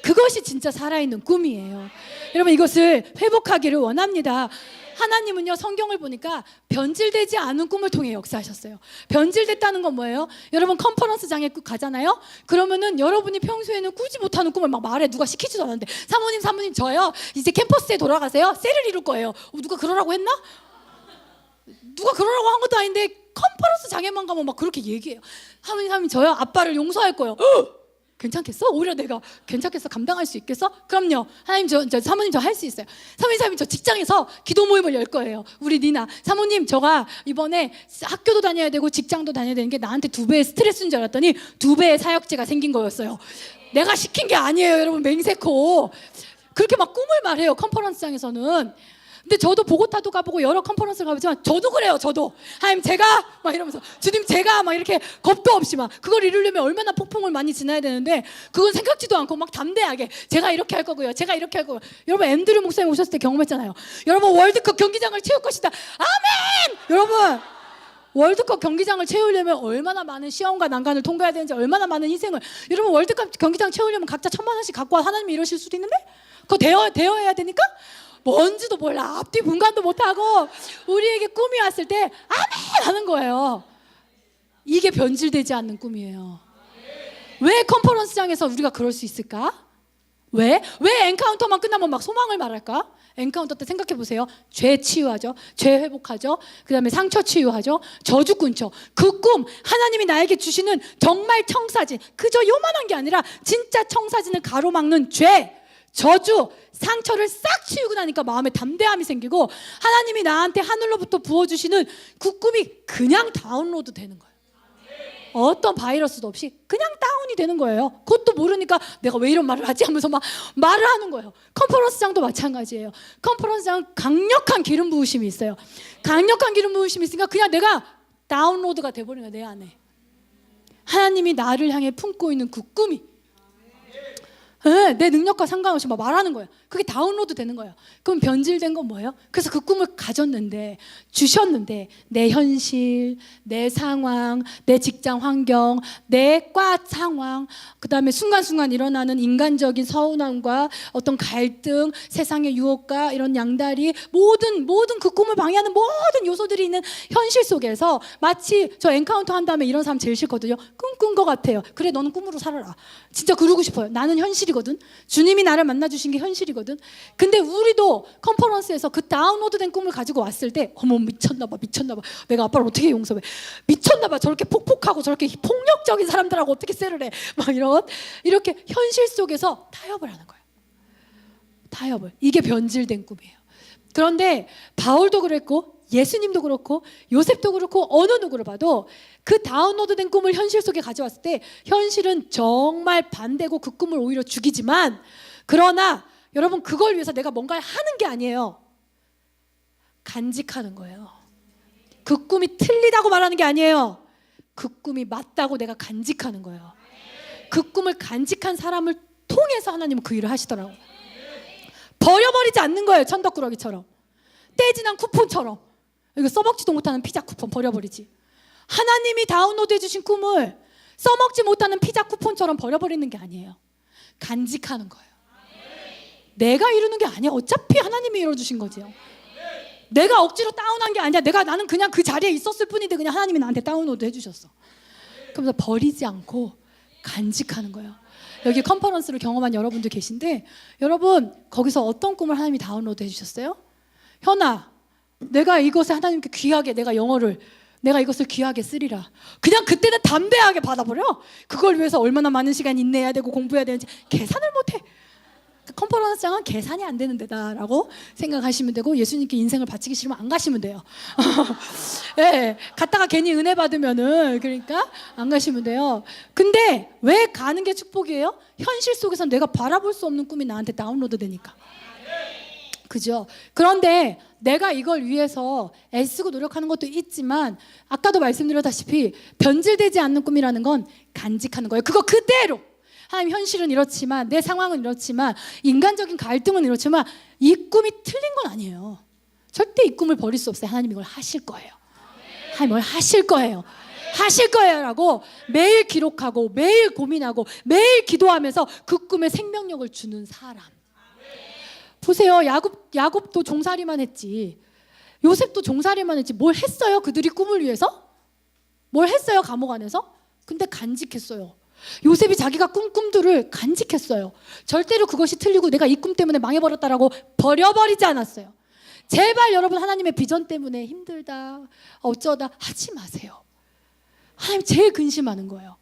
그것이 진짜 살아있는 꿈이에요. 여러분, 이것을 회복하기를 원합니다. 하나님은요, 성경을 보니까 변질되지 않은 꿈을 통해 역사하셨어요. 변질됐다는 건 뭐예요? 여러분 컨퍼런스장에 가잖아요. 그러면은 여러분이 평소에는 꾸지 못하는 꿈을 막 말해. 누가 시키지도 않았는데 사모님 저요 이제 캠퍼스에 돌아가세요. 셀을 이룰 거예요. 누가 그러라고 했나? 누가 그러라고 한 것도 아닌데 컨퍼런스장에만 가면 막 그렇게 얘기해요. 사모님 저요 아빠를 용서할 거예요. 괜찮겠어? 오히려 내가 괜찮겠어? 감당할 수 있겠어? 그럼요. 하나님 사모님 저 할 수 있어요. 사모님 저 직장에서 기도 모임을 열 거예요. 우리 니나 사모님 저가 이번에 학교도 다녀야 되고 직장도 다녀야 되는 게 나한테 2배의 스트레스인 줄 알았더니 2배의 사역제가 생긴 거였어요. 내가 시킨 게 아니에요, 여러분. 맹세코 그렇게 막 꿈을 말해요, 컨퍼런스장에서는. 근데 저도 보고타도 가보고 여러 컨퍼런스를 가보지만 저도 그래요. 저도 하나님 제가 막 이러면서 주님 제가 막 이렇게 겁도 없이 막 그걸 이루려면 얼마나 폭풍을 많이 지나야 되는데 그건 생각지도 않고 막 담대하게 제가 이렇게 할 거고요, 제가 이렇게 할 거고요. 여러분 앤드류 목사님 오셨을 때 경험했잖아요. 여러분 월드컵 경기장을 채울 것이다. 아멘. 여러분 월드컵 경기장을 채우려면 얼마나 많은 시험과 난관을 통과해야 되는지, 얼마나 많은 희생을. 여러분, 월드컵 경기장 채우려면 각자 1,000만 원씩 갖고 와. 하나님이 이러실 수도 있는데 그거 대여해야 되니까 뭔지도 몰라. 앞뒤 분간도 못하고 우리에게 꿈이 왔을 때 아멘 하는 거예요. 이게 변질되지 않는 꿈이에요. 왜 컨퍼런스장에서 우리가 그럴 수 있을까? 왜 엔카운터만 끝나면 막 소망을 말할까? 엔카운터 때 생각해 보세요. 죄 치유하죠. 죄 회복하죠. 그 다음에 상처 치유하죠. 저주 끊죠. 그 꿈, 하나님이 나에게 주시는 정말 청사진, 그저 요만한 게 아니라 진짜 청사진을 가로막는 죄, 저주, 상처를 싹 치우고 나니까 마음에 담대함이 생기고 하나님이 나한테 하늘로부터 부어주시는 그 꿈이 그냥 다운로드 되는 거예요. 어떤 바이러스도 없이 그냥 다운이 되는 거예요. 그것도 모르니까 내가 왜 이런 말을 하지 하면서 막 말을 하는 거예요. 컨퍼런스장도 마찬가지예요. 컨퍼런스장은 강력한 기름 부으심이 있어요. 강력한 기름 부으심이 있으니까 그냥 내가 다운로드가 돼버린 거예요. 내 안에 하나님이 나를 향해 품고 있는 그 꿈이 내 능력과 상관없이 막 말하는 거예요. 그게 다운로드 되는 거예요. 그럼 변질된 건 뭐예요? 그래서 그 꿈을 가졌는데, 주셨는데 내 현실, 내 상황, 내 직장 환경, 내 과 상황, 그 다음에 순간순간 일어나는 인간적인 서운함과 어떤 갈등, 세상의 유혹과 이런 양다리, 모든 그 꿈을 방해하는 모든 요소들이 있는 현실 속에서 마치 저 엔카운터 한 다음에 이런 사람 제일 싫거든요. 꿈꾼 것 같아요. 그래, 너는 꿈으로 살아라. 진짜 그러고 싶어요. 나는 현실이거든. 주님이 나를 만나주신 게 현실이거든. 근데 우리도 컨퍼런스에서 그 다운로드된 꿈을 가지고 왔을 때 어머 미쳤나봐. 내가 아빠를 어떻게 용서해. 미쳤나봐. 저렇게 폭폭하고 저렇게 폭력적인 사람들하고 어떻게 쎄를 해. 막 이렇게 현실 속에서 타협을 하는 거예요. 타협을. 이게 변질된 꿈이에요. 그런데 바울도 그랬고 예수님도 그렇고 요셉도 그렇고 어느 누구를 봐도 그 다운로드된 꿈을 현실 속에 가져왔을 때 현실은 정말 반대고 그 꿈을 오히려 죽이지만, 그러나 여러분 그걸 위해서 내가 뭔가를 하는 게 아니에요. 간직하는 거예요. 그 꿈이 틀리다고 말하는 게 아니에요. 그 꿈이 맞다고 내가 간직하는 거예요. 그 꿈을 간직한 사람을 통해서 하나님은 그 일을 하시더라고요. 버려버리지 않는 거예요. 천덕꾸러기처럼, 떼지난 쿠폰처럼. 이거 써먹지도 못하는 피자 쿠폰 버려버리지. 하나님이 다운로드 해주신 꿈을 써먹지 못하는 피자 쿠폰처럼 버려버리는 게 아니에요. 간직하는 거예요. 내가 이루는 게 아니야. 어차피 하나님이 이뤄주신 거지요. 내가 억지로 다운한 게 아니야. 나는 그냥 그 자리에 있었을 뿐인데 그냥 하나님이 나한테 다운로드 해주셨어. 그러면서 버리지 않고 간직하는 거예요. 여기 컨퍼런스를 경험한 여러분들 계신데, 여러분 거기서 어떤 꿈을 하나님이 다운로드 해주셨어요? 현아, 내가 이것을 하나님께 귀하게, 내가 이것을 귀하게 쓰리라. 그냥 그때는 담대하게 받아버려. 그걸 위해서 얼마나 많은 시간 인내해야 되고 공부해야 되는지 계산을 못해. 컨퍼런스장은 계산이 안 되는 데다라고 생각하시면 되고, 예수님께 인생을 바치기 싫으면 안 가시면 돼요. 네, 갔다가 괜히 은혜 받으면은, 그러니까 안 가시면 돼요. 근데 왜 가는 게 축복이에요? 현실 속에서 내가 바라볼 수 없는 꿈이 나한테 다운로드 되니까. 그죠? 그런데 내가 이걸 위해서 애쓰고 노력하는 것도 있지만, 아까도 말씀드렸다시피 변질되지 않는 꿈이라는 건 간직하는 거예요. 그거 그대로. 하나님, 현실은 이렇지만, 내 상황은 이렇지만, 인간적인 갈등은 이렇지만 이 꿈이 틀린 건 아니에요. 절대 이 꿈을 버릴 수 없어요. 하나님 이걸 하실 거예요. 하나님 이걸 하실 거예요. 하실 거예요라고 매일 기록하고 매일 고민하고 매일 기도하면서 그 꿈에 생명력을 주는 사람. 보세요. 야곱도 종살이만 했지, 요셉도 종살이만 했지, 뭘 했어요? 그들이 꿈을 위해서? 뭘 했어요? 감옥 안에서? 근데 간직했어요. 요셉이 자기가 꾼 꿈들을 간직했어요. 절대로 그것이 틀리고 내가 이 꿈 때문에 망해버렸다라고 버려버리지 않았어요. 제발 여러분, 하나님의 비전 때문에 힘들다, 어쩌다 하지 마세요. 하나님 제일 근심하는 거예요.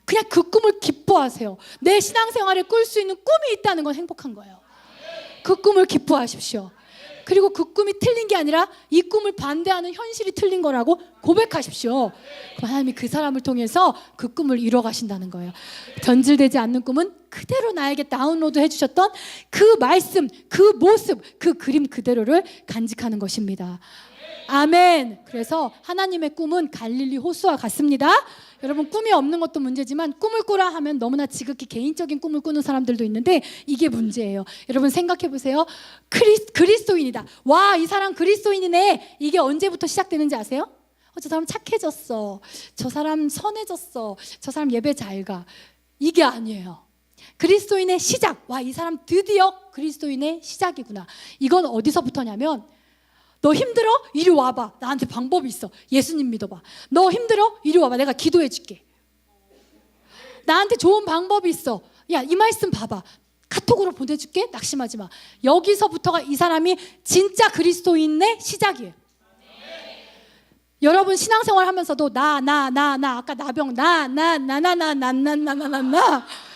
그냥 그 꿈을 기뻐하세요. 내 신앙생활에 꿀 수 있는 꿈이 있다는 건 행복한 거예요. 그 꿈을 기뻐하십시오. 그리고 그 꿈이 틀린 게 아니라 이 꿈을 반대하는 현실이 틀린 거라고 고백하십시오. 그럼 하나님이 그 사람을 통해서 그 꿈을 이뤄 가신다는 거예요. 변질되지 않는 꿈은 그대로 나에게 다운로드 해주셨던 그 말씀, 그 모습, 그 그림 그대로를 간직하는 것입니다. 아멘. 그래서 하나님의 꿈은 갈릴리 호수와 같습니다. 여러분, 꿈이 없는 것도 문제지만 꿈을 꾸라 하면 너무나 지극히 개인적인 꿈을 꾸는 사람들도 있는데 이게 문제예요. 여러분 생각해 보세요. 그리스도인이다. 와, 이 사람 그리스도인이네. 이게 언제부터 시작되는지 아세요? 저 사람 착해졌어. 저 사람 선해졌어. 저 사람 예배 잘 가. 이게 아니에요. 그리스도인의 시작. 와, 이 사람 드디어 그리스도인의 시작이구나. 이건 어디서부터냐면 너 힘들어? 이리 와봐. 나한테 방법이 있어. 예수님 믿어봐. 너 힘들어? 이리 와봐. 내가 기도해 줄게. 나한테 좋은 방법이 있어. 야, 이 말씀 봐봐. 카톡으로 보내줄게. 낙심하지 마. 여기서부터가 이 사람이 진짜 그리스도인의 시작이에요. 여러분 신앙생활 하면서도 나 아까 나병 나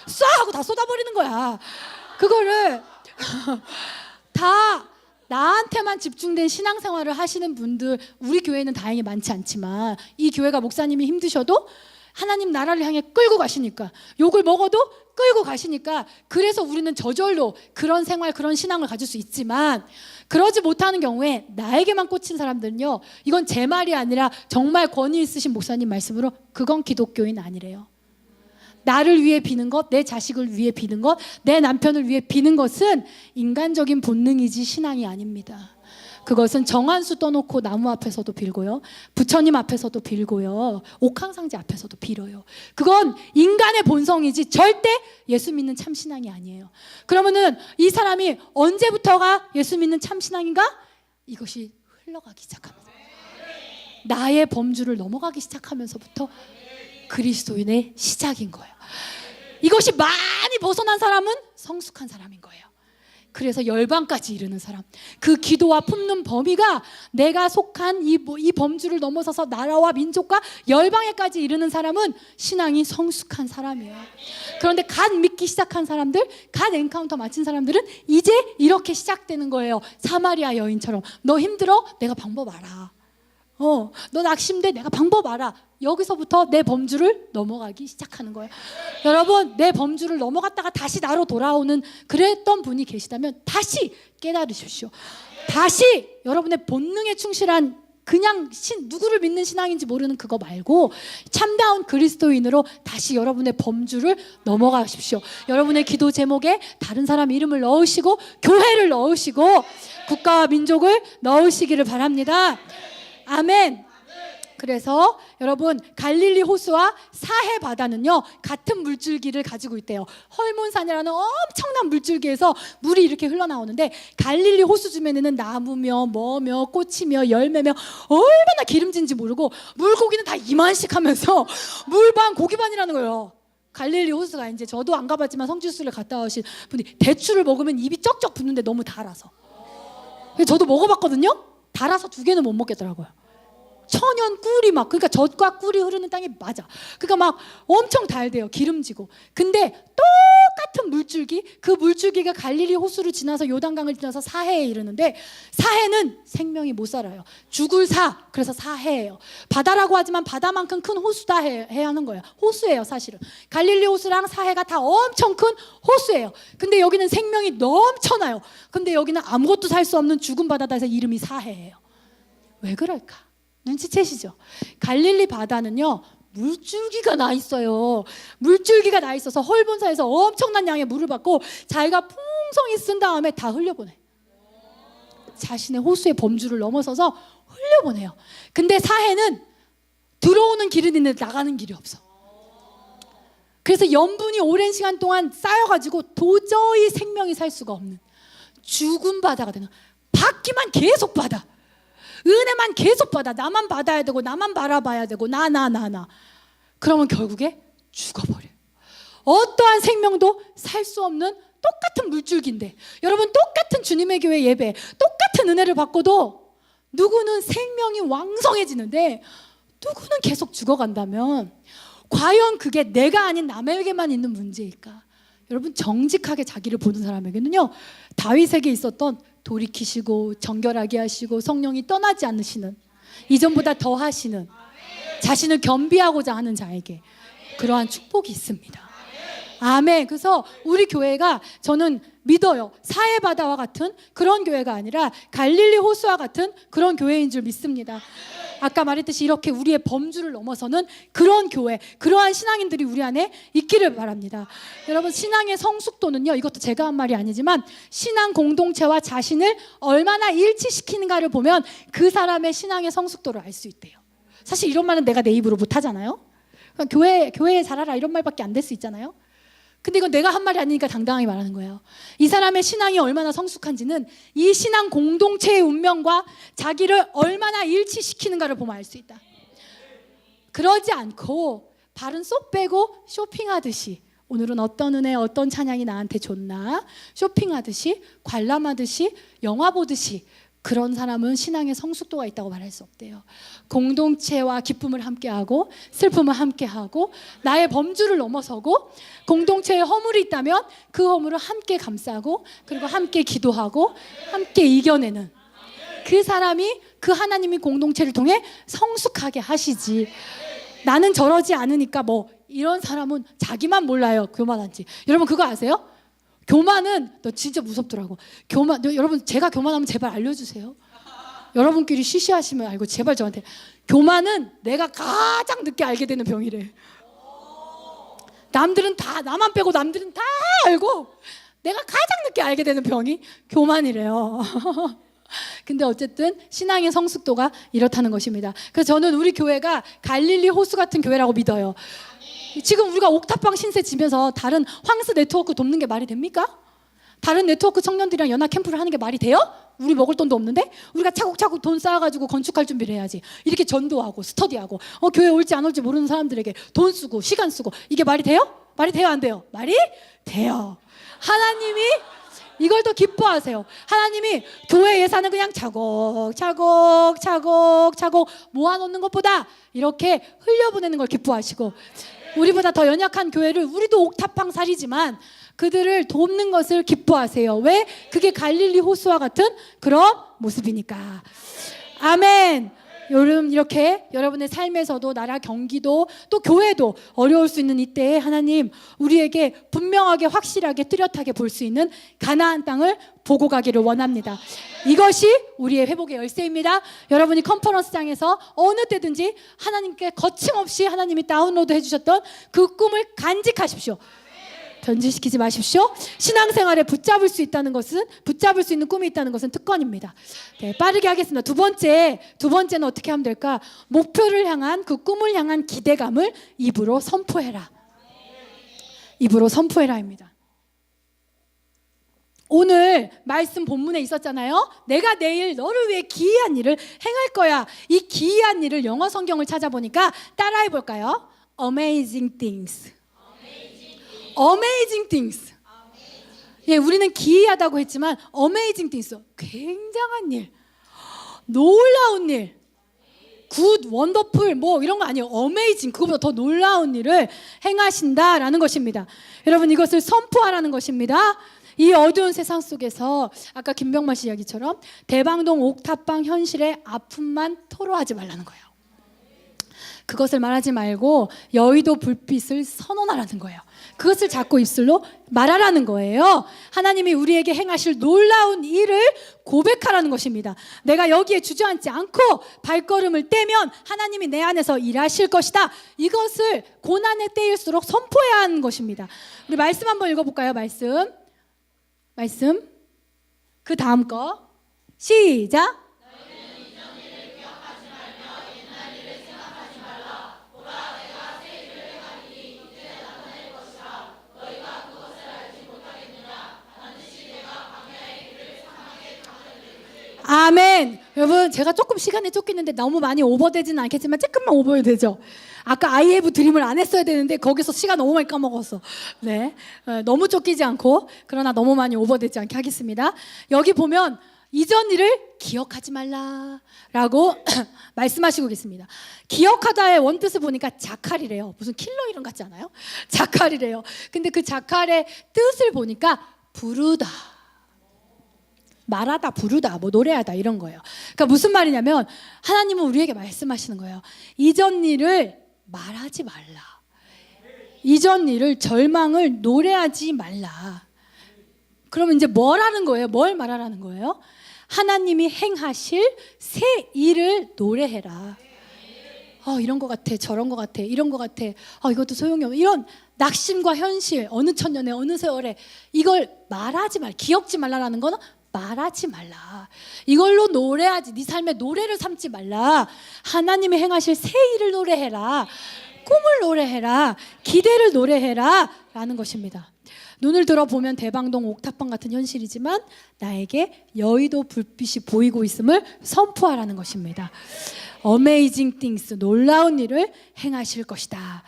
쏴 하고 다 쏟아버리는 거야. 그거를 다 나한테만 집중된 신앙생활을 하시는 분들, 우리 교회는 다행히 많지 않지만 이 교회가 목사님이 힘드셔도 하나님 나라를 향해 끌고 가시니까, 욕을 먹어도 끌고 가시니까, 그래서 우리는 저절로 그런 생활, 그런 신앙을 가질 수 있지만, 그러지 못하는 경우에 나에게만 꽂힌 사람들은요, 이건 제 말이 아니라 정말 권위 있으신 목사님 말씀으로 그건 기독교인 아니래요. 나를 위해 비는 것, 내 자식을 위해 비는 것, 내 남편을 위해 비는 것은 인간적인 본능이지 신앙이 아닙니다. 그것은 정한수 떠놓고 나무 앞에서도 빌고요, 부처님 앞에서도 빌고요, 옥황상제 앞에서도 빌어요. 그건 인간의 본성이지 절대 예수 믿는 참신앙이 아니에요. 그러면은 이 사람이 언제부터가 예수 믿는 참신앙인가? 이것이 흘러가기 시작합니다. 나의 범주를 넘어가기 시작하면서부터 그리스도인의 시작인 거예요. 이것이 많이 벗어난 사람은 성숙한 사람인 거예요. 그래서 열방까지 이르는 사람, 그 기도와 품는 범위가 내가 속한 이 범주를 넘어서서 나라와 민족과 열방에까지 이르는 사람은 신앙이 성숙한 사람이에요. 그런데 갓 믿기 시작한 사람들, 갓 엔카운터 마친 사람들은 이제 이렇게 시작되는 거예요. 사마리아 여인처럼. 너 힘들어? 내가 방법 알아. 너 낙심돼? 내가 방법 알아. 여기서부터 내 범주를 넘어가기 시작하는 거예요. 여러분, 내 범주를 넘어갔다가 다시 나로 돌아오는 그랬던 분이 계시다면 다시 깨달으십시오. 다시 여러분의 본능에 충실한, 그냥 누구를 믿는 신앙인지 모르는 그거 말고 참다운 그리스도인으로 다시 여러분의 범주를 넘어가십시오. 여러분의 기도 제목에 다른 사람 이름을 넣으시고 교회를 넣으시고 국가와 민족을 넣으시기를 바랍니다. 아멘. 그래서 여러분, 갈릴리 호수와 사해 바다는요 같은 물줄기를 가지고 있대요. 헐몬산이라는 엄청난 물줄기에서 물이 이렇게 흘러나오는데, 갈릴리 호수 주변에는 나무며 뭐며 꽃이며 열매며 얼마나 기름진지 모르고 물고기는 다 이만씩 하면서 물반 고기반이라는 거예요. 갈릴리 호수가, 이제 저도 안 가봤지만 성지수를 갔다 오신 분이 대추를 먹으면 입이 쩍쩍 붙는데 너무 달아서, 저도 먹어봤거든요. 달아서 2개는 못 먹겠더라고요. 천연 꿀이 막, 그러니까 젖과 꿀이 흐르는 땅이 맞아. 그러니까 막 엄청 달대요. 기름지고. 근데 똑같은 물줄기, 그 물줄기가 갈릴리 호수를 지나서 요단강을 지나서 사해에 이르는데, 사해는 생명이 못 살아요. 죽을 사, 그래서 사해예요. 바다라고 하지만 바다만큼 큰 호수다 해야 하는 거예요. 호수예요, 사실은. 갈릴리 호수랑 사해가 다 엄청 큰 호수예요. 근데 여기는 생명이 넘쳐나요. 근데 여기는 아무것도 살 수 없는 죽은 바다다 해서 이름이 사해예요. 왜 그럴까? 눈치채시죠? 갈릴리 바다는요 물줄기가 나 있어요. 물줄기가 나 있어서 헐본사에서 엄청난 양의 물을 받고 자기가 풍성히 쓴 다음에 다 흘려보내. 자신의 호수의 범주를 넘어서서 흘려보내요. 근데 사해는 들어오는 길은 있는데 나가는 길이 없어. 그래서 염분이 오랜 시간 동안 쌓여가지고 도저히 생명이 살 수가 없는 죽은 바다가 되는, 받기만 계속 받아, 은혜만 계속 받아, 나만 받아야 되고 나만 바라봐야 되고 나 그러면 결국에 죽어버려요. 어떠한 생명도 살 수 없는 똑같은 물줄기인데, 여러분, 똑같은 주님의 교회 예배, 똑같은 은혜를 받고도 누구는 생명이 왕성해지는데 누구는 계속 죽어간다면 과연 그게 내가 아닌 남에게만 있는 문제일까? 여러분, 정직하게 자기를 보는 사람에게는요 다윗에게 있었던 돌이키시고 정결하게 하시고 성령이 떠나지 않으시는, 이전보다 더 하시는, 자신을 겸비하고자 하는 자에게 그러한 축복이 있습니다. 아멘. 그래서 우리 교회가, 저는 믿어요, 사해바다와 같은 그런 교회가 아니라 갈릴리 호수와 같은 그런 교회인 줄 믿습니다. 아까 말했듯이 이렇게 우리의 범주를 넘어서는 그런 교회, 그러한 신앙인들이 우리 안에 있기를 바랍니다. 여러분, 신앙의 성숙도는요, 이것도 제가 한 말이 아니지만 신앙 공동체와 자신을 얼마나 일치시키는가를 보면 그 사람의 신앙의 성숙도를 알 수 있대요. 사실 이런 말은 내가 내 입으로 못 하잖아요. 교회에 잘하라 이런 말밖에 안 될 수 있잖아요. 근데 이건 내가 한 말이 아니니까 당당하게 말하는 거예요. 이 사람의 신앙이 얼마나 성숙한지는 이 신앙 공동체의 운명과 자기를 얼마나 일치시키는가를 보면 알 수 있다. 그러지 않고 발은 쏙 빼고 쇼핑하듯이 오늘은 어떤 은혜 어떤 찬양이 나한테 좋나 쇼핑하듯이 관람하듯이 영화 보듯이 그런 사람은 신앙의 성숙도가 있다고 말할 수 없대요. 공동체와 기쁨을 함께하고 슬픔을 함께하고 나의 범주를 넘어서고 공동체에 허물이 있다면 그 허물을 함께 감싸고 그리고 함께 기도하고 함께 이겨내는 그 사람이 그 하나님이 공동체를 통해 성숙하게 하시지. 나는 저러지 않으니까 뭐 이런 사람은 자기만 몰라요. 교만한지. 여러분 그거 아세요? 교만은 너 진짜 무섭더라고. 여러분 제가 교만하면 제발 알려주세요. 여러분끼리 쉬쉬하시면 알고 제발 저한테. 교만은 내가 가장 늦게 알게 되는 병이래. 남들은 다 나만 빼고 남들은 다 알고 내가 가장 늦게 알게 되는 병이 교만이래요. 근데 어쨌든 신앙의 성숙도가 이렇다는 것입니다. 그래서 저는 우리 교회가 갈릴리 호수 같은 교회라고 믿어요. 지금 우리가 옥탑방 신세 지면서 다른 황스 네트워크 돕는 게 말이 됩니까? 다른 네트워크 청년들이랑 연합 캠프를 하는 게 말이 돼요? 우리 먹을 돈도 없는데? 우리가 차곡차곡 돈 쌓아가지고 건축할 준비를 해야지. 이렇게 전도하고 스터디하고 교회 올지 안 올지 모르는 사람들에게 돈 쓰고 시간 쓰고 이게 말이 돼요? 말이 돼요 안 돼요? 말이 돼요. 하나님이 이걸 더 기뻐하세요. 하나님이 교회 예산은 그냥 차곡차곡 모아놓는 것보다 이렇게 흘려보내는 걸 기뻐하시고 우리보다 더 연약한 교회를 우리도 옥탑방 살이지만 그들을 돕는 것을 기뻐하세요. 왜? 그게 갈릴리 호수와 같은 그런 모습이니까. 아멘. 여러분 이렇게 여러분의 삶에서도 나라 경기도 또 교회도 어려울 수 있는 이때에 하나님 우리에게 분명하게 확실하게 뚜렷하게 볼 수 있는 가나안 땅을 보고 가기를 원합니다. 이것이 우리의 회복의 열쇠입니다. 여러분이 컨퍼런스장에서 어느 때든지 하나님께 거침없이 하나님이 다운로드 해주셨던 그 꿈을 간직하십시오. 변질시키지 마십시오. 신앙생활에 붙잡을 수 있는 꿈이 있다는 것은 특권입니다. 네, 빠르게 하겠습니다. 두 번째는 어떻게 하면 될까? 목표를 향한 그 꿈을 향한 기대감을 입으로 선포해라. 입으로 선포해라입니다. 오늘 말씀 본문에 있었잖아요. 내가 내일 너를 위해 기이한 일을 행할 거야. 이 기이한 일을 영어 성경을 찾아보니까 따라해 볼까요? Amazing things. Amazing things. 예, 우리는 기이하다고 했지만 amazing things. 굉장한 일, 놀라운 일, 굿, 원더풀 뭐 이런 거 아니에요. amazing, 그거보다 더 놀라운 일을 행하신다라는 것입니다. 여러분 이것을 선포하라는 것입니다. 이 어두운 세상 속에서 아까 김병만 씨 이야기처럼 대방동 옥탑방 현실의 아픔만 토로하지 말라는 거예요. 그것을 말하지 말고 여의도 불빛을 선언하라는 거예요. 그것을 자꾸 입술로 말하라는 거예요. 하나님이 우리에게 행하실 놀라운 일을 고백하라는 것입니다. 내가 여기에 주저앉지 않고 발걸음을 떼면 하나님이 내 안에서 일하실 것이다. 이것을 고난의 때일수록 선포해야 하는 것입니다. 우리 말씀 한번 읽어볼까요? 말씀. 그 다음 거 시작. 아멘. 여러분 제가 조금 시간에 쫓기는데 너무 많이 오버되지는 않겠지만 조금만 오버해도 되죠. 아까 I have dream을 안 했어야 되는데 거기서 시간 너무 많이 까먹었어. 네, 너무 쫓기지 않고 그러나 너무 많이 오버되지 않게 하겠습니다. 여기 보면 이전 일을 기억하지 말라라고 말씀하시고 계십니다. 기억하다의 원뜻을 보니까 자칼이래요. 무슨 킬러 이름 같지 않아요? 자칼이래요. 근데 그 자칼의 뜻을 보니까 부르다, 말하다, 부르다, 뭐 노래하다 이런 거예요. 그러니까 무슨 말이냐면 하나님은 우리에게 말씀하시는 거예요. 이전 일을 말하지 말라. 이전 일을 절망을 노래하지 말라. 그러면 이제 뭘 하는 거예요? 뭘 말하라는 거예요? 하나님이 행하실 새 일을 노래해라. 이런 거 같아, 저런 거 같아, 이런 거 같아. 이것도 소용이 없어. 이런 낙심과 현실, 어느 천년에 어느 세월에 이걸 말하지 말, 기억지 말라라는 거는 말하지 말라. 이걸로 노래하지. 네 삶의 노래를 삼지 말라. 하나님이 행하실 새 일을 노래해라. 꿈을 노래해라. 기대를 노래해라. 라는 것입니다. 눈을 들어보면 대방동 옥탑방 같은 현실이지만 나에게 여의도 불빛이 보이고 있음을 선포하라는 것입니다. Amazing things, 놀라운 일을 행하실 것이다.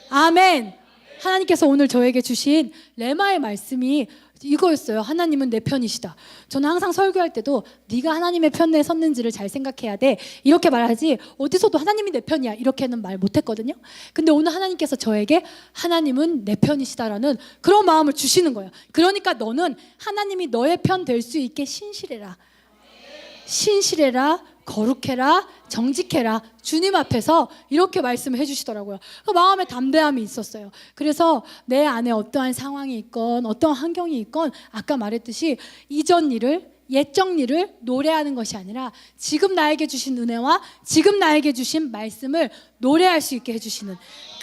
아멘. 하나님께서 오늘 저에게 주신 레마의 말씀이 이거였어요. 하나님은 내 편이시다. 저는 항상 설교할 때도 네가 하나님의 편에 섰는지를 잘 생각해야 돼. 이렇게 말하지 어디서도 하나님이 내 편이야 이렇게는 말 못했거든요. 근데 오늘 하나님께서 저에게 하나님은 내 편이시다라는 그런 마음을 주시는 거예요. 그러니까 너는 하나님이 너의 편 될 수 있게 신실해라. 신실해라. 거룩해라. 정직해라. 주님 앞에서 이렇게 말씀을 해주시더라고요. 그 마음에 담대함이 있었어요. 그래서 내 안에 어떠한 상황이 있건 어떠한 환경이 있건 아까 말했듯이 이전 일을 옛적 일을 노래하는 것이 아니라 지금 나에게 주신 은혜와 지금 나에게 주신 말씀을 노래할 수 있게 해주시는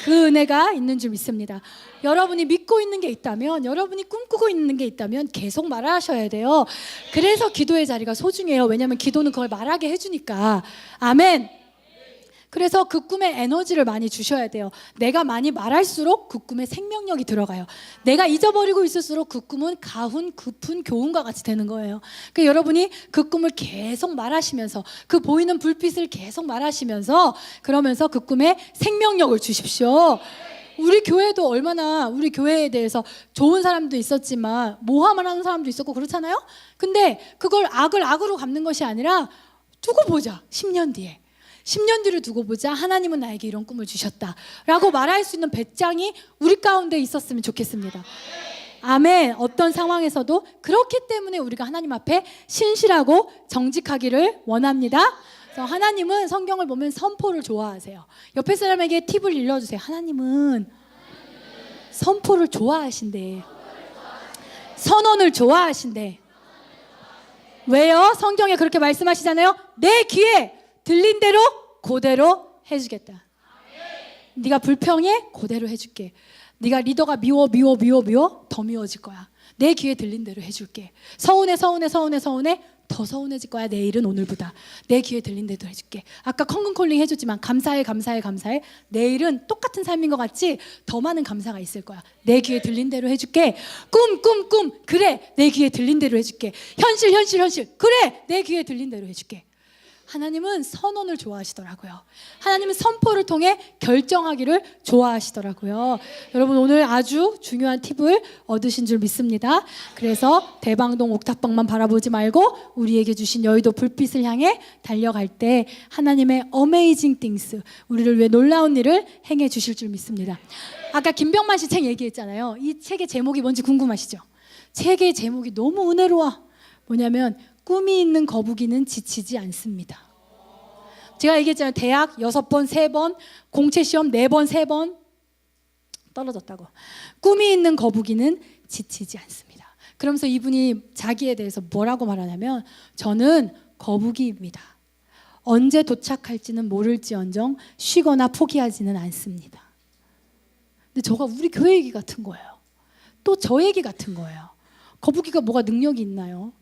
그 은혜가 있는 줄 믿습니다. 여러분이 믿고 있는 게 있다면, 여러분이 꿈꾸고 있는 게 있다면 계속 말하셔야 돼요. 그래서 기도의 자리가 소중해요. 왜냐하면 기도는 그걸 말하게 해주니까. 아멘. 그래서 그 꿈에 에너지를 많이 주셔야 돼요. 내가 많이 말할수록 그 꿈에 생명력이 들어가요. 내가 잊어버리고 있을수록 그 꿈은 가훈, 급훈, 교훈과 같이 되는 거예요. 그러니까 여러분이 그 꿈을 계속 말하시면서 그 보이는 불빛을 계속 말하시면서 그러면서 그 꿈에 생명력을 주십시오. 우리 교회도 얼마나 우리 교회에 대해서 좋은 사람도 있었지만 모함을 하는 사람도 있었고 그렇잖아요. 근데 그걸 악을 악으로 갚는 것이 아니라 두고 보자. 10년 뒤에. 10년 뒤를 두고 보자. 하나님은 나에게 이런 꿈을 주셨다 라고 말할 수 있는 배짱이 우리 가운데 있었으면 좋겠습니다. 아멘. 어떤 상황에서도 그렇기 때문에 우리가 하나님 앞에 신실하고 정직하기를 원합니다. 그래서 하나님은 성경을 보면 선포를 좋아하세요. 옆에 사람에게 팁을 일러주세요. 하나님은 선포를 좋아하신대. 선언을 좋아하신대. 왜요? 성경에 그렇게 말씀하시잖아요. 내 귀에 들린 대로 그대로 해주겠다. 네가 불평해? 그대로 해줄게. 네가 리더가 미워 더 미워질 거야. 내 귀에 들린 대로 해줄게. 서운해 더 서운해질 거야. 내일은 오늘보다. 내 귀에 들린 대로 해줄게. 아까 컨건콜링 해줬지만 감사해. 내일은 똑같은 삶인 것 같지? 더 많은 감사가 있을 거야. 내 귀에 들린 대로 해줄게. 꿈 그래 내 귀에 들린 대로 해줄게. 현실 그래 내 귀에 들린 대로 해줄게. 하나님은 선언을 좋아하시더라고요. 하나님은 선포를 통해 결정하기를 좋아하시더라고요. 여러분 오늘 아주 중요한 팁을 얻으신 줄 믿습니다. 그래서 대방동 옥탑방만 바라보지 말고 우리에게 주신 여의도 불빛을 향해 달려갈 때 하나님의 Amazing things, 우리를 위해 놀라운 일을 행해 주실 줄 믿습니다. 아까 김병만 씨 책 얘기했잖아요. 이 책의 제목이 뭔지 궁금하시죠? 책의 제목이 너무 은혜로워. 뭐냐면 꿈이 있는 거북이는 지치지 않습니다. 제가 얘기했잖아요. 대학 6번, 3번, 공채시험 4번, 3번 떨어졌다고. 꿈이 있는 거북이는 지치지 않습니다. 그러면서 이분이 자기에 대해서 뭐라고 말하냐면 저는 거북이입니다. 언제 도착할지는 모를지언정 쉬거나 포기하지는 않습니다. 근데 저가 우리 교회 얘기 같은 거예요. 또 저 얘기 같은 거예요. 거북이가 뭐가 능력이 있나요?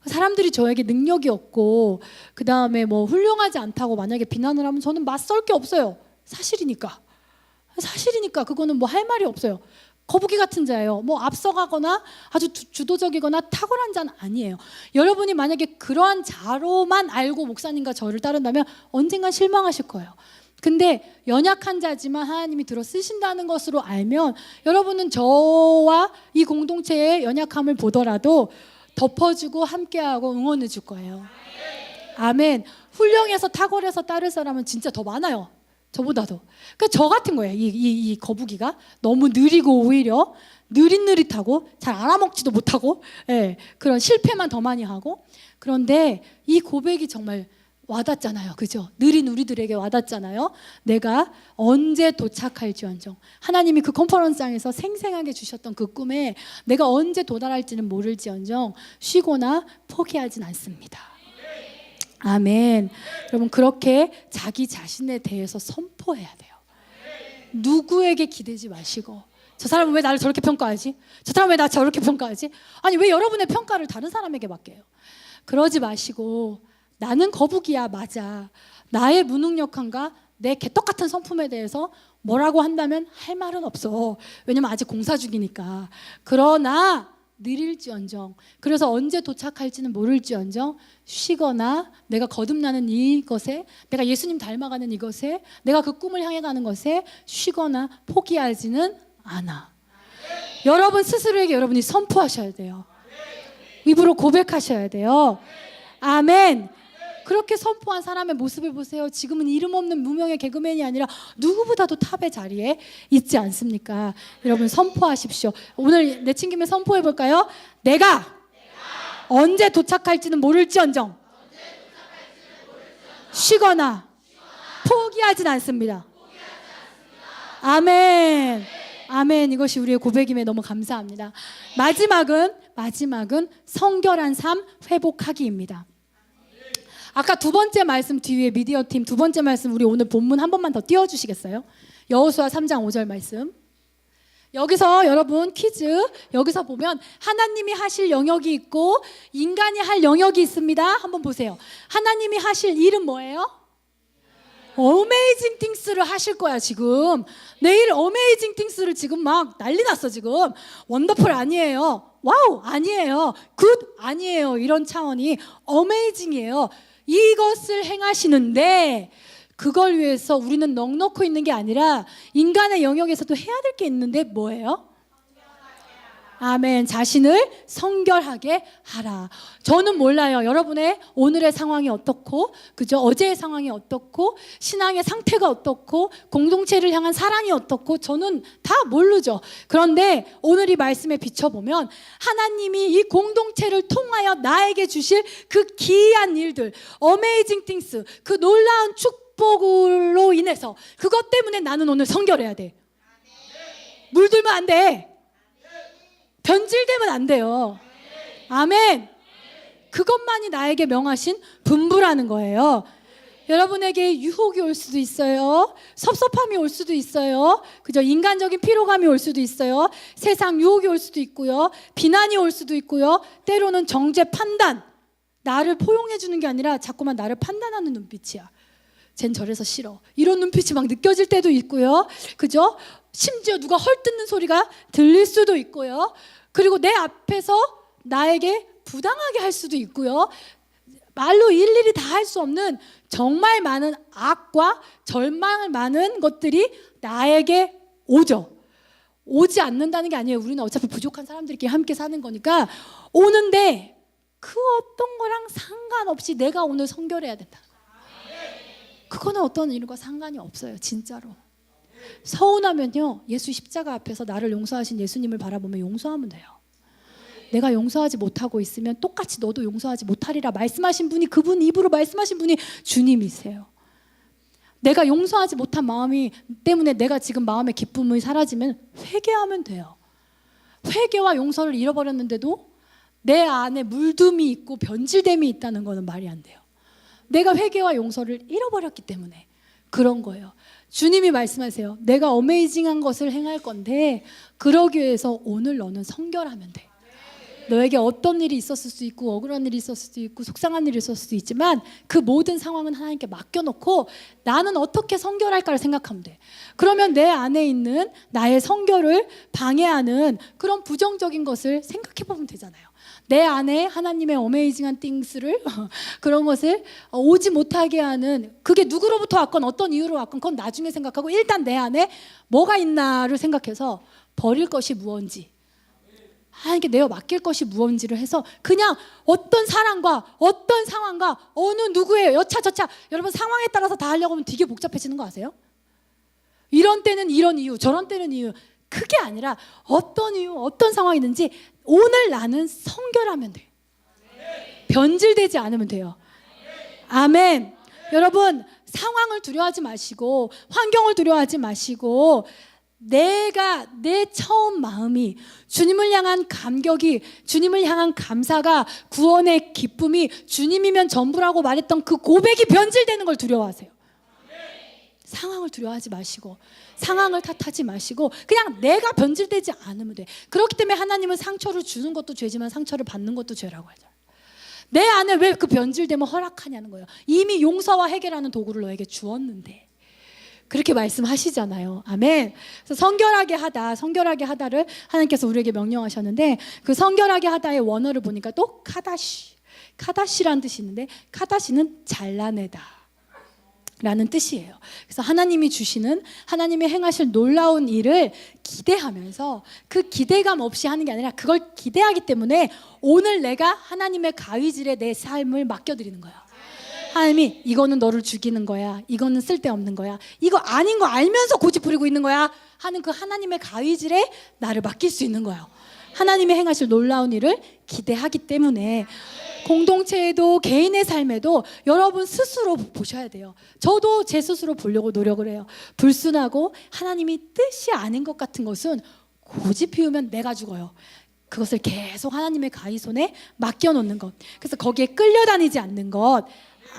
사람들이 저에게 능력이 없고 그 다음에 뭐 훌륭하지 않다고 만약에 비난을 하면 저는 맞설 게 없어요. 사실이니까 그거는 뭐 할 말이 없어요. 거북이 같은 자예요. 뭐 앞서가거나 아주 주도적이거나 탁월한 자는 아니에요. 여러분이 만약에 그러한 자로만 알고 목사님과 저를 따른다면 언젠간 실망하실 거예요. 근데 연약한 자지만 하나님이 들어 쓰신다는 것으로 알면 여러분은 저와 이 공동체의 연약함을 보더라도 덮어주고 함께하고 응원해 줄 거예요. 아멘. 훌륭해서 탁월해서 따를 사람은 진짜 더 많아요. 저보다도. 그러니까 저 같은 거예요. 이 거북이가 너무 느리고 오히려 느릿느릿하고 잘 알아먹지도 못하고 그런 실패만 더 많이 하고. 그런데 이 고백이 정말 와닿잖아요. 그죠? 느린 우리들에게 와닿잖아요. 내가 언제 도착할지언정 하나님이 그 컨퍼런스장에서 생생하게 주셨던 그 꿈에 내가 언제 도달할지는 모를지언정 쉬거나 포기하진 않습니다. 아멘. 여러분 그렇게 자기 자신에 대해서 선포해야 돼요. 누구에게 기대지 마시고 저 사람은 왜 나를 저렇게 평가하지? 저 사람은 왜 나 저렇게 평가하지? 아니 왜 여러분의 평가를 다른 사람에게 맡겨요? 그러지 마시고 나는 거북이야 맞아. 나의 무능력함과 내 개떡 같은 성품에 대해서 뭐라고 한다면 할 말은 없어. 왜냐면 아직 공사 중이니까. 그러나 느릴지언정, 그래서 언제 도착할지는 모를지언정 쉬거나 내가 거듭나는 이것에, 내가 예수님 닮아가는 이것에, 내가 그 꿈을 향해 가는 것에 쉬거나 포기하지는 않아. 여러분 스스로에게 여러분이 선포하셔야 돼요. 입으로 고백하셔야 돼요. 아멘. 그렇게 선포한 사람의 모습을 보세요. 지금은 이름 없는 무명의 개그맨이 아니라 누구보다도 탑의 자리에 있지 않습니까? 여러분 선포하십시오. 오늘 내친 김에 선포해 볼까요? 내가 언제 도착할지는 모를지언정 쉬거나 포기하진 않습니다. 아멘. 아멘. 이것이 우리의 고백임에 너무 감사합니다. 마지막은 성결한 삶 회복하기입니다. 아까 두 번째 말씀 뒤에 미디어 팀 두 번째 말씀 우리 오늘 본문 한 번만 더 띄워주시겠어요? 여호수아 3장 5절 말씀. 여기서 여러분 퀴즈, 여기서 보면 하나님이 하실 영역이 있고 인간이 할 영역이 있습니다. 한번 보세요. 하나님이 하실 일은 뭐예요? 어메이징 띵스를 하실 거야 지금. 내일 어메이징 띵스를 지금 막 난리 났어 지금. 원더풀 아니에요. 와우 아니에요. 굿 아니에요. 이런 차원이 어메이징이에요. 이것을 행하시는데 그걸 위해서 우리는 넉넉히 있는 게 아니라 인간의 영역에서도 해야 될 게 있는데 뭐예요? 아멘. 자신을 성결하게 하라. 저는 몰라요. 여러분의 오늘의 상황이 어떻고, 그죠? 어제의 상황이 어떻고, 신앙의 상태가 어떻고, 공동체를 향한 사랑이 어떻고, 저는 다 모르죠. 그런데 오늘 이 말씀에 비춰보면 하나님이 이 공동체를 통하여 나에게 주실 그 기이한 일들, 어메이징 띵스, 그 놀라운 축복으로 인해서 그것 때문에 나는 오늘 성결해야 돼. 물들면 안 돼. 변질되면 안 돼요. 아멘. 그것만이 나에게 명하신 분부라는 거예요. 여러분에게 유혹이 올 수도 있어요. 섭섭함이 올 수도 있어요. 그죠? 인간적인 피로감이 올 수도 있어요. 세상 유혹이 올 수도 있고요. 비난이 올 수도 있고요. 때로는 정죄 판단. 나를 포용해 주는 게 아니라 자꾸만 나를 판단하는 눈빛이야. 쟨 저래서 싫어. 이런 눈빛이 막 느껴질 때도 있고요. 그죠? 심지어 누가 헐뜯는 소리가 들릴 수도 있고요. 그리고 내 앞에서 나에게 부당하게 할 수도 있고요. 말로 일일이 다 할 수 없는 정말 많은 악과 절망을 많은 것들이 나에게 오죠. 오지 않는다는 게 아니에요. 우리는 어차피 부족한 사람들끼리 함께 사는 거니까 오는데 그 어떤 거랑 상관없이 내가 오늘 성결해야 된다. 그거는 어떤 일과 상관이 없어요. 진짜로. 서운하면요, 예수 십자가 앞에서 나를 용서하신 예수님을 바라보며 용서하면 돼요. 내가 용서하지 못하고 있으면 똑같이 너도 용서하지 못하리라 말씀하신 분이, 그분 입으로 말씀하신 분이 주님이세요. 내가 용서하지 못한 마음이 때문에 내가 지금 마음의 기쁨이 사라지면 회개하면 돼요. 회개와 용서를 잃어버렸는데도 내 안에 물듦이 있고 변질됨이 있다는 것은 말이 안 돼요. 내가 회개와 용서를 잃어버렸기 때문에 그런 거예요. 주님이 말씀하세요. 내가 어메이징한 것을 행할 건데 그러기 위해서 오늘 너는 성결하면 돼. 너에게 어떤 일이 있었을 수도 있고 억울한 일이 있었을 수도 있고 속상한 일이 있었을 수도 있지만 그 모든 상황은 하나님께 맡겨놓고 나는 어떻게 성결할까를 생각하면 돼. 그러면 내 안에 있는 나의 성결을 방해하는 그런 부정적인 것을 생각해보면 되잖아요. 내 안에 하나님의 어메이징한 띵스를 그런 것을 오지 못하게 하는, 그게 누구로부터 왔건 어떤 이유로 왔건 그건 나중에 생각하고 일단 내 안에 뭐가 있나를 생각해서 버릴 것이 무언지, 하나님께 내어 맡길 것이 무언지를 해서 그냥 어떤 사람과 어떤 상황과 어느 누구예요, 여차저차, 여러분 상황에 따라서 다 하려고 하면 되게 복잡해지는 거 아세요? 이런 때는 이런 이유, 저런 때는 이유, 그게 아니라 어떤 이유, 어떤 상황이든지 오늘 나는 성결하면 돼. 변질되지 않으면 돼요. 아멘. 여러분 상황을 두려워하지 마시고 환경을 두려워하지 마시고 내 처음 마음이 주님을 향한 감격이, 주님을 향한 감사가, 구원의 기쁨이 주님이면 전부라고 말했던 그 고백이 변질되는 걸 두려워하세요. 상황을 두려워하지 마시고 상황을 탓하지 마시고 그냥 내가 변질되지 않으면 돼. 그렇기 때문에 하나님은 상처를 주는 것도 죄지만 상처를 받는 것도 죄라고 하죠. 내 안에 왜 그 변질됨을 허락하냐는 거예요. 이미 용서와 해결하는 도구를 너에게 주었는데 그렇게 말씀하시잖아요. 아멘. 그래서 성결하게 하다를 하나님께서 우리에게 명령하셨는데 그 성결하게 하다의 원어를 보니까 또 카다시라는 뜻이 있는데 카다시는 잘라내다 라는 뜻이에요. 그래서 하나님이 주시는 하나님이 행하실 놀라운 일을 기대하면서 그 기대감 없이 하는 게 아니라 그걸 기대하기 때문에 오늘 내가 하나님의 가위질에 내 삶을 맡겨드리는 거예요. 하나님이 이거는 너를 죽이는 거야, 이거는 쓸데없는 거야, 이거 아닌 거 알면서 고집 부리고 있는 거야 하는 그 하나님의 가위질에 나를 맡길 수 있는 거예요. 하나님이 행하실 놀라운 일을 기대하기 때문에 공동체에도 개인의 삶에도 여러분 스스로 보셔야 돼요. 저도 제 스스로 보려고 노력을 해요. 불순하고 하나님이 뜻이 아닌 것 같은 것은 고집 피우면 내가 죽어요. 그것을 계속 하나님의 가위 손에 맡겨놓는 것. 그래서 거기에 끌려다니지 않는 것.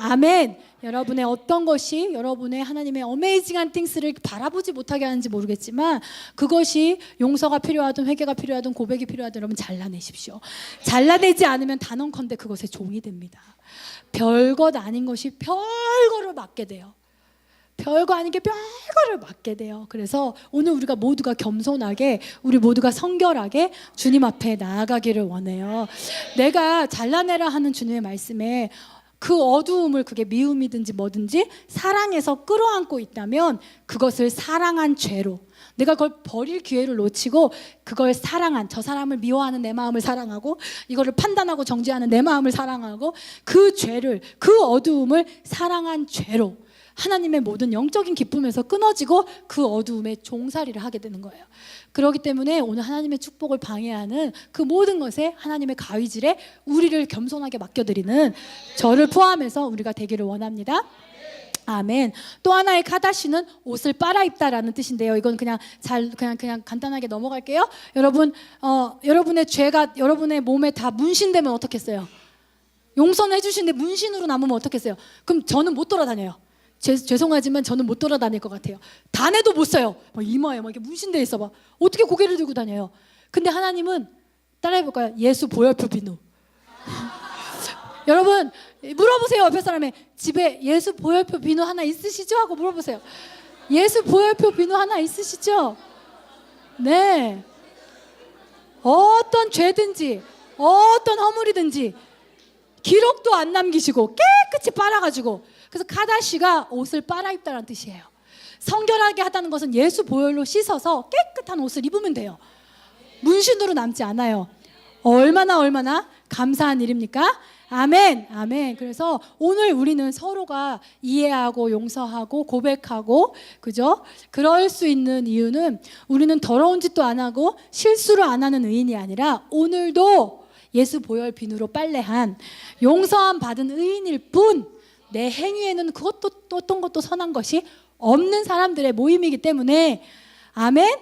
아멘. 여러분의 어떤 것이 여러분의 하나님의 어메이징한 띵스를 바라보지 못하게 하는지 모르겠지만 그것이 용서가 필요하든 회개가 필요하든 고백이 필요하든 여러분 잘라내십시오. 잘라내지 않으면 단언컨대 그것의 종이 됩니다. 별것 아닌 것이 별거를 맡게 돼요. 별거 아닌 게 별거를 맡게 돼요. 그래서 오늘 우리가 모두가 겸손하게 우리 모두가 성결하게 주님 앞에 나아가기를 원해요. 내가 잘라내라 하는 주님의 말씀에 그 어두움을 그게 미움이든지 뭐든지 사랑해서 끌어안고 있다면 그것을 사랑한 죄로 내가 그걸 버릴 기회를 놓치고 그걸 사랑한 저 사람을 미워하는 내 마음을 사랑하고 이거를 판단하고 정죄하는 내 마음을 사랑하고 그 죄를 그 어두움을 사랑한 죄로 하나님의 모든 영적인 기쁨에서 끊어지고 그 어두움에 종살이를 하게 되는 거예요. 그렇기 때문에 오늘 하나님의 축복을 방해하는 그 모든 것에 하나님의 가위질에 우리를 겸손하게 맡겨드리는 저를 포함해서 우리가 되기를 원합니다. 아멘. 또 하나의 카다시는 옷을 빨아입다라는 뜻인데요. 이건 그냥 간단하게 넘어갈게요. 여러분, 여러분의 죄가 여러분의 몸에 다 문신되면 어떻겠어요? 용서는 해주시는데 문신으로 남으면 어떻겠어요? 그럼 저는 못 돌아다녀요. 죄송하지만 저는 못 돌아다닐 것 같아요. 단에도 못 써요. 막 이마에 막 이렇게 문신돼 있어 봐. 어떻게 고개를 들고 다녀요? 근데 하나님은 따라해볼까요? 예수 보혈표 비누. 여러분 물어보세요. 옆에 사람에 집에 예수 보혈표 비누 하나 있으시죠? 하고 물어보세요. 예수 보혈표 비누 하나 있으시죠? 네. 어떤 죄든지 어떤 허물이든지 기록도 안 남기시고 깨끗이 빨아가지고 그래서 카다시가 옷을 빨아입다라는 뜻이에요. 성결하게 하다는 것은 예수 보혈로 씻어서 깨끗한 옷을 입으면 돼요. 문신으로 남지 않아요. 얼마나 감사한 일입니까? 아멘, 아멘. 그래서 오늘 우리는 서로가 이해하고 용서하고 고백하고, 그죠? 그럴 수 있는 이유는 우리는 더러운 짓도 안 하고 실수를 안 하는 의인이 아니라 오늘도 예수 보혈 비누로 빨래한 용서함 받은 의인일 뿐 내 행위에는 그것도 또 어떤 것도 선한 것이 없는 사람들의 모임이기 때문에 아멘.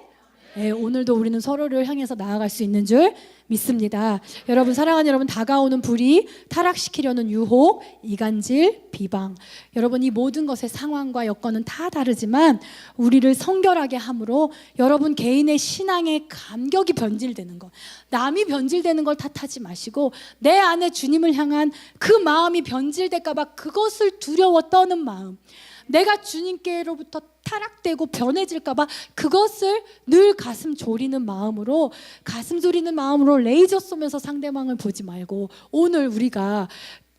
네, 오늘도 우리는 서로를 향해서 나아갈 수 있는 줄 믿습니다. 여러분 사랑하는 여러분 다가오는 불이 타락시키려는 유혹, 이간질, 비방 여러분 이 모든 것의 상황과 여건은 다 다르지만 우리를 성결하게 함으로 여러분 개인의 신앙의 감격이 변질되는 것 남이 변질되는 걸 탓하지 마시고 내 안에 주님을 향한 그 마음이 변질될까 봐 그것을 두려워 떠는 마음 내가 주님께로부터 타락되고 변해질까 봐 그것을 늘 가슴 졸이는 마음으로 레이저 쏘면서 상대방을 보지 말고 오늘 우리가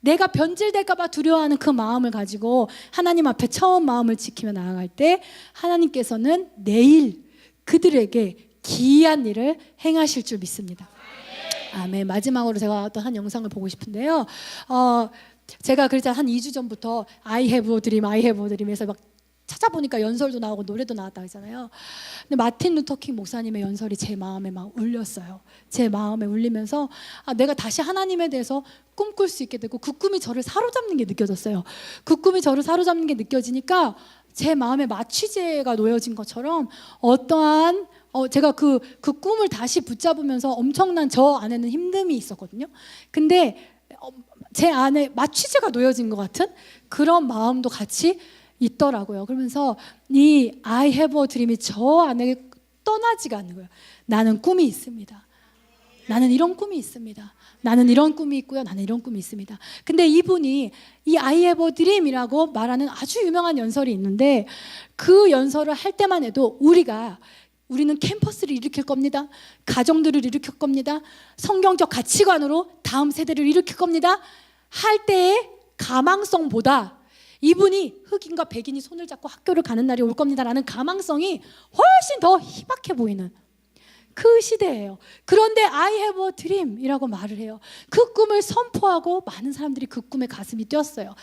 내가 변질될까 봐 두려워하는 그 마음을 가지고 하나님 앞에 처음 마음을 지키며 나아갈 때 하나님께서는 내일 그들에게 기이한 일을 행하실 줄 믿습니다. 아멘. 마지막으로 제가 어떤 한 영상을 보고 싶은데요. 제가 그랬잖아요. 한 2주 전부터 I have a dream에서 막 찾아보니까 연설도 나오고 노래도 나왔다 하잖아요. 근데 마틴 루터킹 목사님의 연설이 제 마음에 막 울렸어요. 제 마음에 울리면서 내가 다시 하나님에 대해서 꿈꿀 수 있게 되고 그 꿈이 저를 사로잡는 게 느껴졌어요. 그 꿈이 저를 사로잡는 게 느껴지니까 제 마음에 마취제가 놓여진 것처럼 어떠한 제가 그 꿈을 다시 붙잡으면서 엄청난 저 안에는 힘듦이 있었거든요. 근데 제 안에 마취제가 놓여진 것 같은 그런 마음도 같이 있더라고요. 그러면서 이 I have a dream이 저 안에 떠나지가 않는 거예요. 나는 꿈이 있습니다. 나는 이런 꿈이 있습니다. 나는 이런 꿈이 있고요. 나는 이런 꿈이 있습니다. 근데 이분이 이 I have a dream이라고 말하는 아주 유명한 연설이 있는데 그 연설을 할 때만 해도 우리는 캠퍼스를 일으킬 겁니다. 가정들을 일으킬 겁니다. 성경적 가치관으로 다음 세대를 일으킬 겁니다. 할 때의 가망성보다 이분이 흑인과 백인이 손을 잡고 학교를 가는 날이 올 겁니다라는 가망성이 훨씬 더 희박해 보이는 그 시대예요. 그런데 I have a dream이라고 말을 해요. 그 꿈을 선포하고 많은 사람들이 그 꿈에 가슴이 뛰었어요.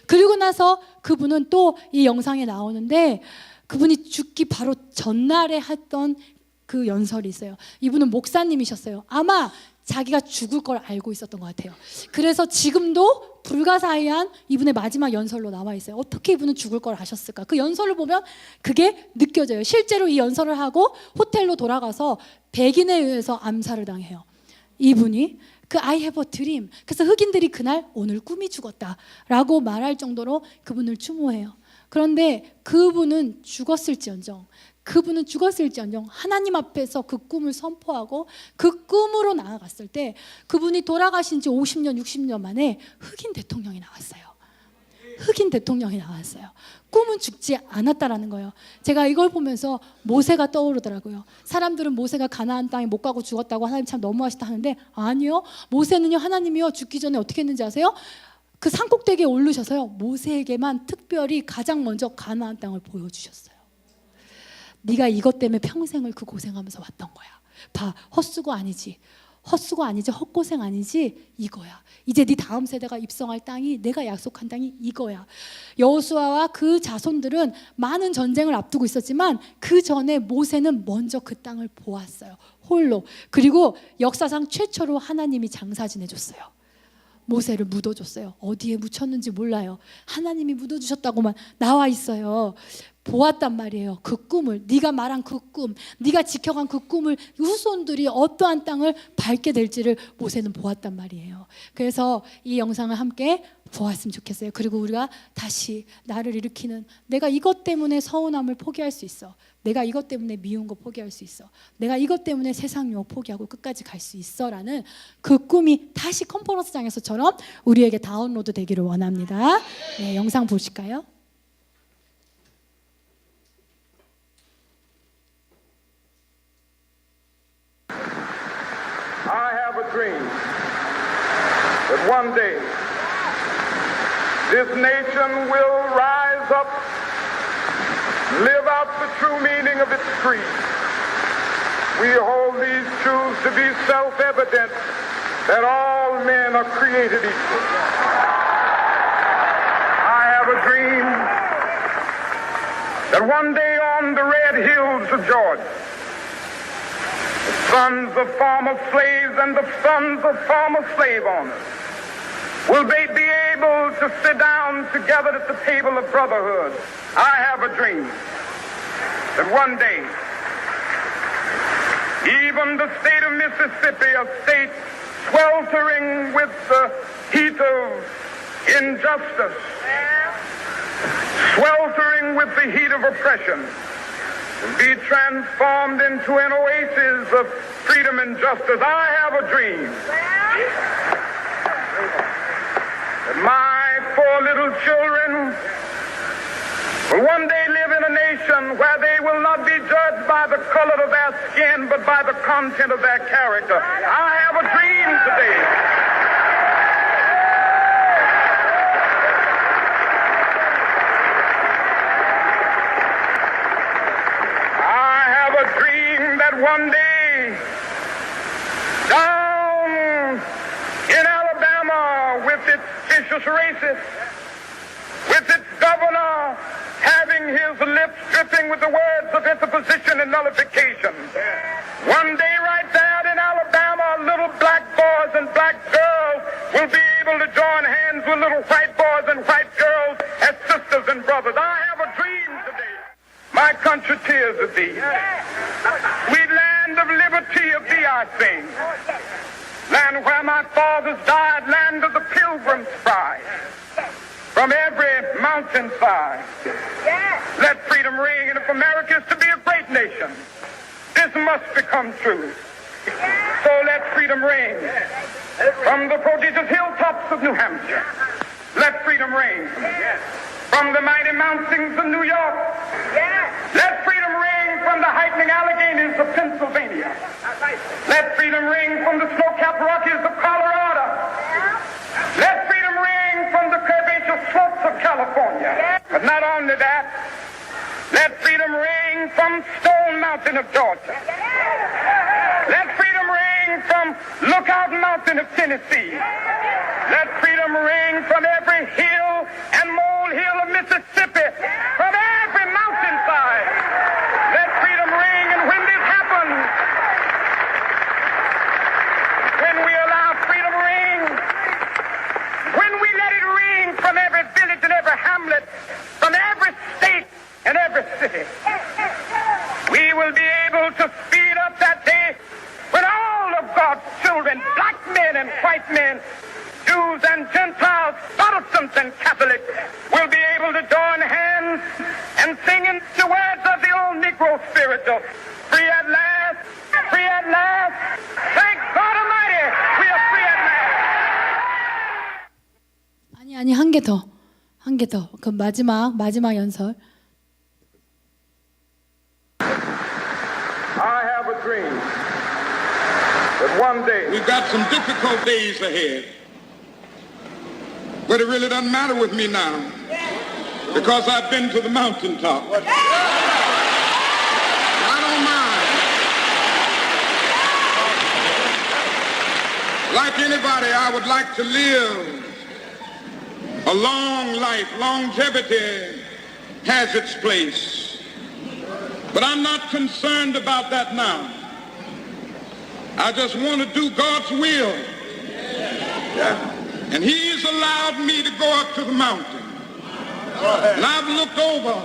그리고 나서 그분은 또 이 영상에 나오는데 그분이 죽기 바로 전날에 했던 그 연설이 있어요. 이분은 목사님이셨어요. 아마 자기가 죽을 걸 알고 있었던 것 같아요. 그래서 지금도 불가사의한 이분의 마지막 연설로 나와 있어요. 어떻게 이분은 죽을 걸 아셨을까? 그 연설을 보면 그게 느껴져요. 실제로 이 연설을 하고 호텔로 돌아가서 백인에 의해서 암살을 당해요. 이분이 그 I have a dream. 그래서 흑인들이 그날 오늘 꿈이 죽었다라고 말할 정도로 그분을 추모해요. 그런데 그분은 죽었을지언정 하나님 앞에서 그 꿈을 선포하고 그 꿈으로 나아갔을 때 그분이 돌아가신 지 50년, 60년 만에 흑인 대통령이 나왔어요. 꿈은 죽지 않았다라는 거예요. 제가 이걸 보면서 모세가 떠오르더라고요. 사람들은 모세가 가나안 땅에 못 가고 죽었다고 하나님 참 너무하시다 하는데 아니요. 모세는요 하나님이요 죽기 전에 어떻게 했는지 아세요? 그 산꼭대기에 오르셔서요 모세에게만 특별히 가장 먼저 가나안 땅을 보여주셨어요. 네가 이것 때문에 평생을 그 고생하면서 왔던 거야. 봐, 헛수고 아니지, 헛고생 아니지, 이거야. 이제 네 다음 세대가 입성할 땅이 내가 약속한 땅이 이거야. 여호수아와 그 자손들은 많은 전쟁을 앞두고 있었지만 그 전에 모세는 먼저 그 땅을 보았어요. 홀로. 그리고 역사상 최초로 하나님이 장사 지내줬어요. 모세를 묻어줬어요. 어디에 묻혔는지 몰라요. 하나님이 묻어주셨다고만 나와 있어요. 보았단 말이에요. 그 꿈을, 네가 말한 그 꿈, 네가 지켜간 그 꿈을 후손들이 어떠한 땅을 밟게 될지를 모세는 보았단 말이에요. 그래서 이 영상을 함께 보았으면 좋겠어요. 그리고 우리가 다시 나를 일으키는, 내가 이것 때문에 서운함을 포기할 수 있어, 내가 이것 때문에 미운 거 포기할 수 있어, 내가 이것 때문에 세상 유혹 포기하고 끝까지 갈 수 있어 라는 그 꿈이 다시 컨퍼런스장에서처럼 우리에게 다운로드 되기를 원합니다. 네, 영상 보실까요? I have a dream that one day this nation will rise up, live out the true meaning of its creed. We hold these truths to be self-evident that all men are created equal. I have a dream that one day on the red hills of Georgia, sons of former slaves and the sons of former slave owners will they be able to sit down together at the table of brotherhood. I have a dream that one day even the state of Mississippi, a state sweltering with the heat of injustice, sweltering with the heat of oppression, be transformed into an oasis of freedom and justice. I have a dream that my 4 little children will one day live in a nation where they will not be judged by the color of their skin, but by the content of their character. I have a dream today. One day, down in Alabama, with its vicious racists, with its governor having his lips dripping with the words of interposition and nullification. One day right there in Alabama, little black boys and black girls will be able to join hands with little white boys and white girls as sisters and brothers. I have a dream today. My country tears of thee. Sweet land of liberty of thee I sing. Land where my fathers died, land of the pilgrim's pride. from every mountainside. Let freedom ring. And if America is to be a great nation, this must become true. So let freedom ring from the prodigious hilltops of New Hampshire. Let freedom ring from the mighty mountains of New York. Let freedom ring from the heightening Alleghenies of Pennsylvania. Let freedom ring from the snow-capped Rockies of Colorado. Let freedom ring from the curvaceous slopes of California. But not only that, let freedom ring from Stone Mountain of Georgia. Let freedom ring from Lookout Mountain of Tennessee. Let freedom ring from every hill and molehill of Mississippi, from every mountainside. Let freedom ring, and when this happens, when we allow freedom ring, when we let it ring from every village and every hamlet, from every state and every city, we will be able to speed up that day when all of God's children, black men and white men, Jews and Gentiles, Protestants and Catholics, will be able to join hands and sing in the words of the old Negro spiritual. Free at last, free at last. Thank God Almighty, we are free at last. 아니 한 개 더. 한 개 더. 그 마지막 연설. I have a dream that one day We've got some difficult days ahead. But it really doesn't matter with me now because I've been to the mountaintop. I don't mind. Like anybody, I would like to live a long life. Longevity has its place. But I'm not concerned about that now. I just want to do God's will. And he's allowed me to go up to the mountain. And I've looked over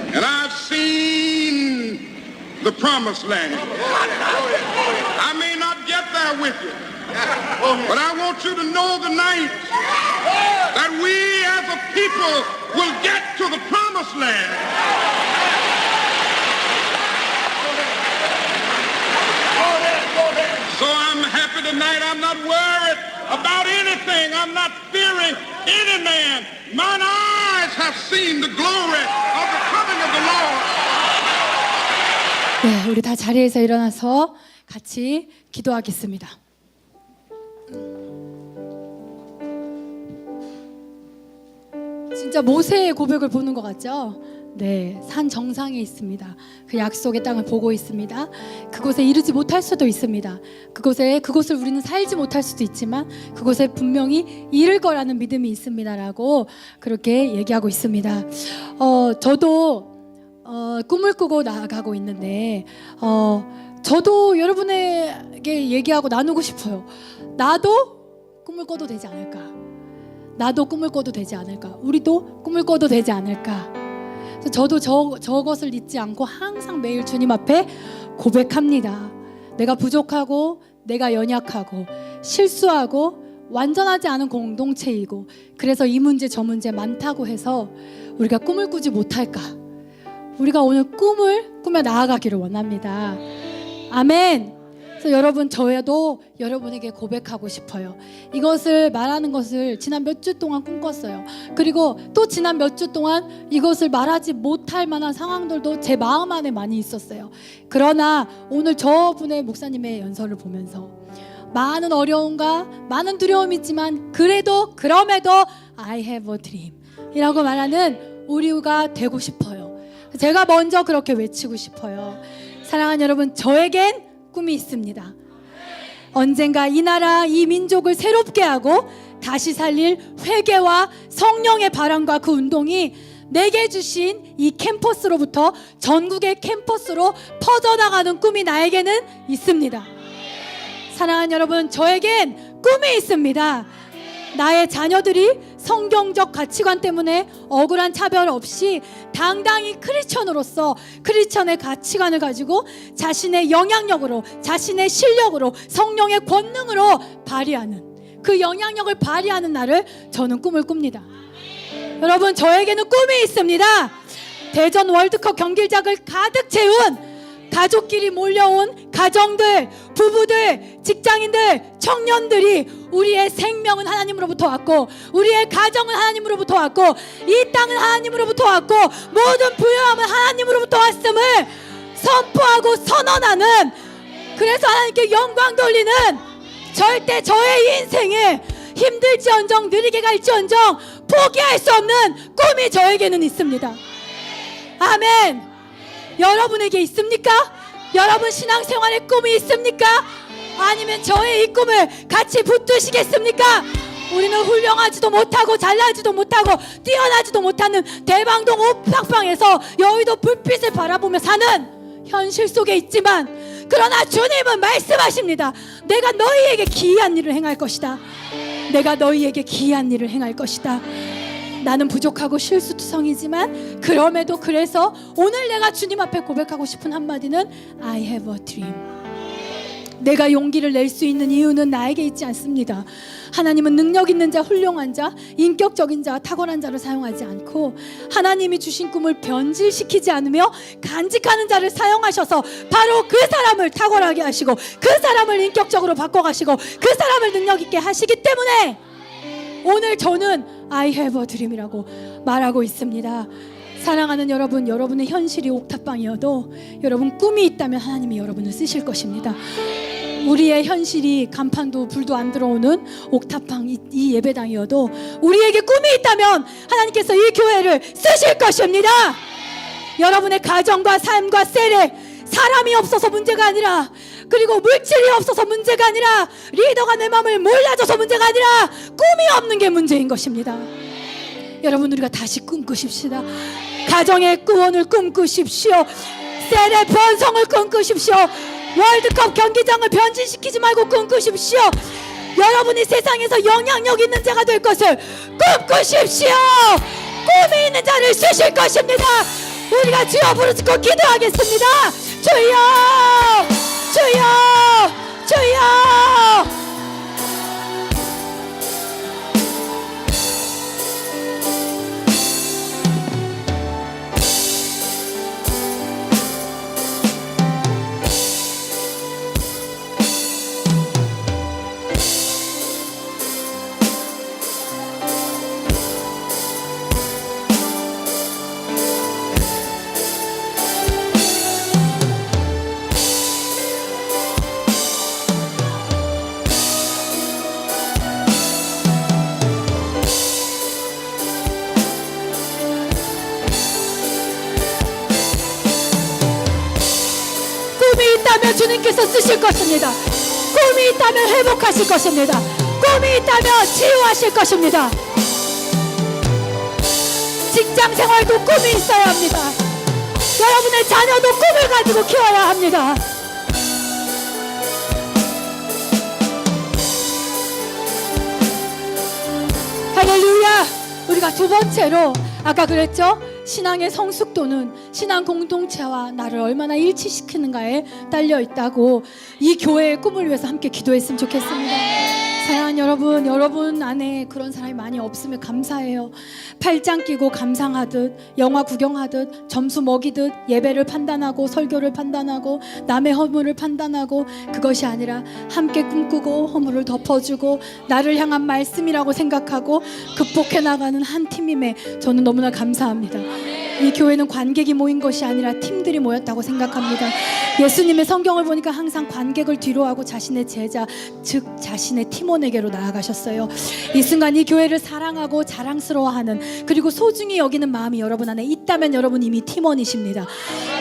and I've seen the promised land. I may not get there with you, but I want you to know tonight that we as a people will get to the promised land. So I'm happy tonight. I'm not worried about anything. I'm not fearing any man. Mine eyes have seen the glory of the coming of the Lord. 네, 우리 다 자리에서 일어나서 같이 기도하겠습니다. 진짜 모세의 고백을 보는 것 같죠? 네, 산 정상에 있습니다. 그 약속의 땅을 보고 있습니다. 그곳에 이르지 못할 수도 있습니다. 그곳을 우리는 살지 못할 수도 있지만 그곳에 분명히 이를 거라는 믿음이 있습니다라고 그렇게 얘기하고 있습니다. 저도 꿈을 꾸고 나아가고 있는데 저도 여러분에게 얘기하고 나누고 싶어요. 나도 꿈을 꿔도 되지 않을까? 나도 꿈을 꿔도 되지 않을까? 우리도 꿈을 꿔도 되지 않을까? 저도 저것을 잊지 않고 항상 매일 주님 앞에 고백합니다. 내가 부족하고 내가 연약하고 실수하고 완전하지 않은 공동체이고 그래서 이 문제 저 문제 많다고 해서 우리가 꿈을 꾸지 못할까? 우리가 오늘 꿈을 꾸며 나아가기를 원합니다. 아멘. 그래서 여러분, 저도 여러분에게 고백하고 싶어요. 이것을 말하는 것을 지난 몇 주 동안 꿈꿨어요. 그리고 또 지난 몇 주 동안 이것을 말하지 못할 만한 상황들도 제 마음 안에 많이 있었어요. 그러나 오늘 저분의 목사님의 연설을 보면서 많은 어려움과 많은 두려움이 있지만 그럼에도 I have a dream 이라고 말하는 우리가 되고 싶어요. 제가 먼저 그렇게 외치고 싶어요. 사랑하는 여러분, 저에겐 꿈이 있습니다. 언젠가 이 나라, 이 민족을 새롭게 하고 다시 살릴 회개와 성령의 바람과 그 운동이 내게 주신 이 캠퍼스로부터 전국의 캠퍼스로 퍼져나가는 꿈이 나에게는 있습니다. 사랑하는 여러분, 저에겐 꿈이 있습니다. 나의 자녀들이 성경적 가치관 때문에 억울한 차별 없이 당당히 크리스천으로서 크리스천의 가치관을 가지고 자신의 영향력으로, 자신의 실력으로, 성령의 권능으로 발휘하는 그 영향력을 발휘하는 날을 저는 꿈을 꿉니다. 여러분, 저에게는 꿈이 있습니다. 대전 월드컵 경기장을 가득 채운 가족끼리 몰려온 가정들, 부부들, 직장인들, 청년들이 우리의 생명은 하나님으로부터 왔고, 우리의 가정은 하나님으로부터 왔고, 이 땅은 하나님으로부터 왔고, 모든 부유함은 하나님으로부터 왔음을 선포하고 선언하는, 그래서 하나님께 영광 돌리는, 절대 저의 인생에 힘들지언정 느리게 갈지언정 포기할 수 없는 꿈이 저에게는 있습니다. 아멘. 여러분에게 있습니까? 여러분 신앙생활에 꿈이 있습니까? 아니면 저의 이 꿈을 같이 붙드시겠습니까? 우리는 훌륭하지도 못하고 잘나지도 못하고 뛰어나지도 못하는 대방동 옥탑방에서 여의도 불빛을 바라보며 사는 현실 속에 있지만, 그러나 주님은 말씀하십니다. 내가 너희에게 기이한 일을 행할 것이다. 내가 너희에게 기이한 일을 행할 것이다. 나는 부족하고 실수투성이지만 그럼에도 그래서 오늘 내가 주님 앞에 고백하고 싶은 한마디는 I have a dream. 내가 용기를 낼 수 있는 이유는 나에게 있지 않습니다. 하나님은 능력 있는 자, 훌륭한 자, 인격적인 자, 탁월한 자를 사용하지 않고 하나님이 주신 꿈을 변질시키지 않으며 간직하는 자를 사용하셔서 바로 그 사람을 탁월하게 하시고 그 사람을 인격적으로 바꿔가시고 그 사람을 능력 있게 하시기 때문에 오늘 저는 I have a dream이라고 말하고 있습니다. 사랑하는 여러분, 여러분의 현실이 옥탑방이어도 여러분 꿈이 있다면 하나님이 여러분을 쓰실 것입니다. 우리의 현실이 간판도 불도 안 들어오는 옥탑방 이 예배당이어도 우리에게 꿈이 있다면 하나님께서 이 교회를 쓰실 것입니다. 여러분의 가정과 삶과 세례, 사람이 없어서 문제가 아니라, 그리고 물질이 없어서 문제가 아니라, 리더가 내 마음을 몰라줘서 문제가 아니라 꿈이 없는 게 문제인 것입니다. 여러분, 우리가 다시 꿈꾸십시다. 가정의 구원을 꿈꾸십시오. 세례 번성을 꿈꾸십시오. 월드컵 경기장을 변질시키지 말고 꿈꾸십시오. 여러분이 세상에서 영향력 있는 자가 될 것을 꿈꾸십시오. 꿈이 있는 자를 쓰실 것입니다. 우리가 주여 부르짖고 기도하겠습니다. 주여, 주여, 주여. 꿈이 있다면 주님께서 쓰실 것입니다. 꿈이 있다면 회복하실 것입니다. 꿈이 있다면 치유하실 것입니다. 직장 생활도 꿈이 있어야 합니다. 여러분의 자녀도 꿈을 가지고 키워야 합니다. 할렐루야. 우리가 두 번째로 아까 그랬죠? 신앙의 성숙도는 신앙 공동체와 나를 얼마나 일치시키는가에 딸려 있다고. 이 교회의 꿈을 위해서 함께 기도했으면 좋겠습니다. 사랑하는 여러분, 여러분 안에 그런 사람이 많이 없으면 감사해요. 팔짱 끼고 감상하듯, 영화 구경하듯, 점수 먹이듯 예배를 판단하고 설교를 판단하고 남의 허물을 판단하고, 그것이 아니라 함께 꿈꾸고 허물을 덮어주고 나를 향한 말씀이라고 생각하고 극복해 나가는 한 팀임에 저는 너무나 감사합니다. 이 교회는 관객이 모인 것이 아니라 팀들이 모였다고 생각합니다. 예수님의 성경을 보니까 항상 관객을 뒤로하고 자신의 제자, 즉 자신의 팀원에게로 나아가셨어요. 이 순간 이 교회를 사랑하고 자랑스러워하는, 그리고 소중히 여기는 마음이 여러분 안에 있다면 여러분 이미 팀원이십니다.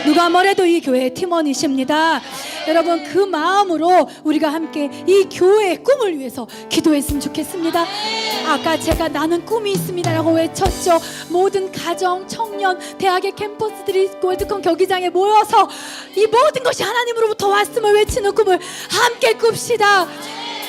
누가 뭐래도 이 교회의 팀원이십니다. 여러분, 그 마음으로 우리가 함께 이 교회의 꿈을 위해서 기도했으면 좋겠습니다. 아까 제가 나는 꿈이 있습니다라고 외쳤죠. 모든 가정, 청년, 대학의 캠퍼스들이 월드컵 경기장에 모여서 이 모든 것이 하나님으로부터 왔음을 외치는 꿈을 함께 꿉시다.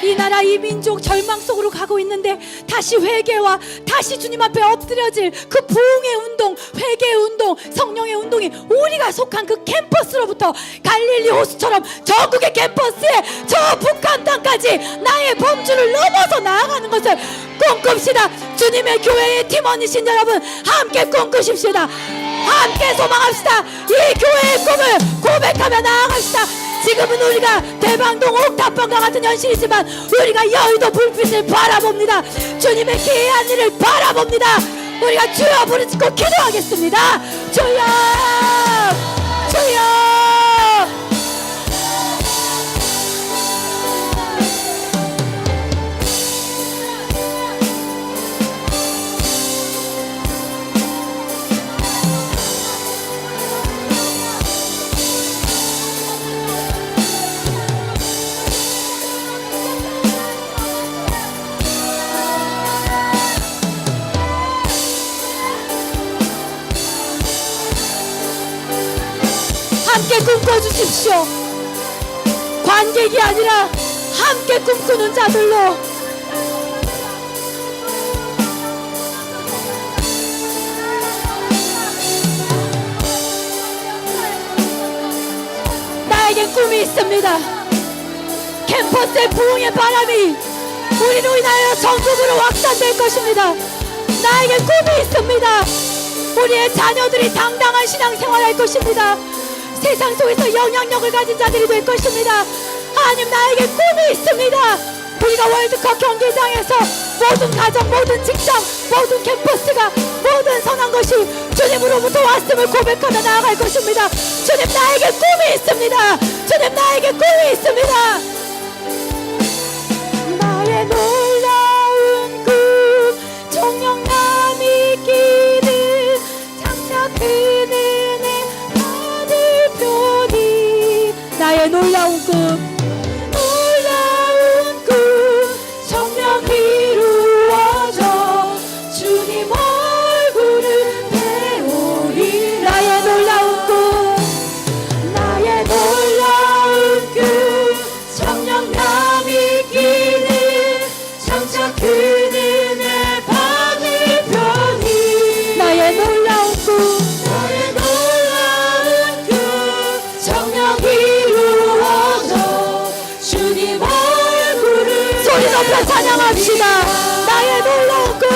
이 나라 이 민족 절망 속으로 가고 있는데 다시 회개와 다시 주님 앞에 엎드려질 그 부흥의 운동, 회개의 운동, 성령의 운동이 우리가 속한 그 캠퍼스로부터 갈릴리 호수처럼 전국의 캠퍼스에 저 북한 땅까지 나의 범주를 넘어서 나아가는 것을 꿈꿉시다. 주님의 교회의 팀원이신 여러분 함께 꿈꾸십시다. 함께 소망합시다. 이 교회의 꿈을 고백하며 나아갑시다. 지금은 우리가 대방동 옥탑방과 같은 현실이지만 우리가 여의도 불빛을 바라봅니다. 주님의 기이한 일을 바라봅니다. 우리가 주여 부르짖고 기도하겠습니다. 주여, 주여. 함께 꿈꿔주십시오. 관객이 아니라 함께 꿈꾸는 자들로. 나에게 꿈이 있습니다. 캠퍼스의 부흥의 바람이 우리로 인하여 전국으로 확산될 것입니다. 나에게 꿈이 있습니다. 우리의 자녀들이 당당한 신앙생활을 할 것입니다. 세상 속에서 영향력을 가진 자들이 될 것입니다. 하나님, 나에게 꿈이 있습니다. 우리가 월드컵 경기장에서 모든 가정, 모든 직장, 모든 캠퍼스가 모든 선한 것이 주님으로부터 왔음을 고백하며 나아갈 것입니다. 주님, 나에게 꿈이 있습니다. 주님, 나에게 꿈이 있습니다. 나의 놀라운 꿈, 정령남이 끼는 장차 그 나의 놀라운 꿈, 놀라운 꿈 정녕 이루어져 주님 얼굴을 배우리. 나의 놀라운 꿈, 나의 놀라운 꿈 정녕 남이 끼는 장차 그는의 받을 편이. 나의 놀라운 꿈, 나의 놀라운 꿈 정녕 소리 높여 찬양합시다. 나의 놀라운 꿈,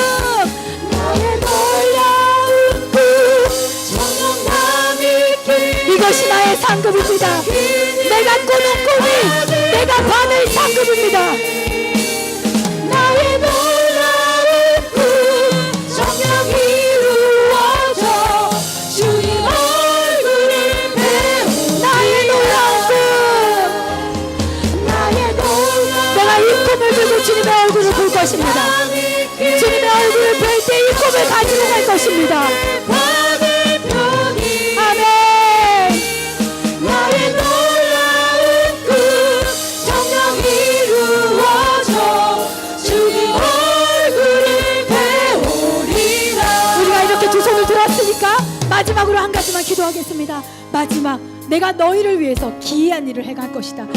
나의 놀라운 꿈 정령남이 끼는 이것이 나의 상급입니다. 내가 꾸는 꿈이 내가 받을 상급입니다. 나의 놀라운 꿈 정녕 이루어져 주님 얼굴을 배우. 나의 놀라운 꿈, 내가 이 꿈을 들고 주님의 얼굴을 볼 것입니다. 주님의 얼굴을 볼 때 이 꿈을 가지고 갈 것입니다. 아멘. 나의 놀라운 꿈 정녕 이루어져 주님 얼굴을 배우리라. 우리가 이렇게 두 손을 들었으니까 마지막으로 한 가지만 기도하겠습니다. 마지막, 내가 너희를 위해서 기이한 일을 행할 것이다.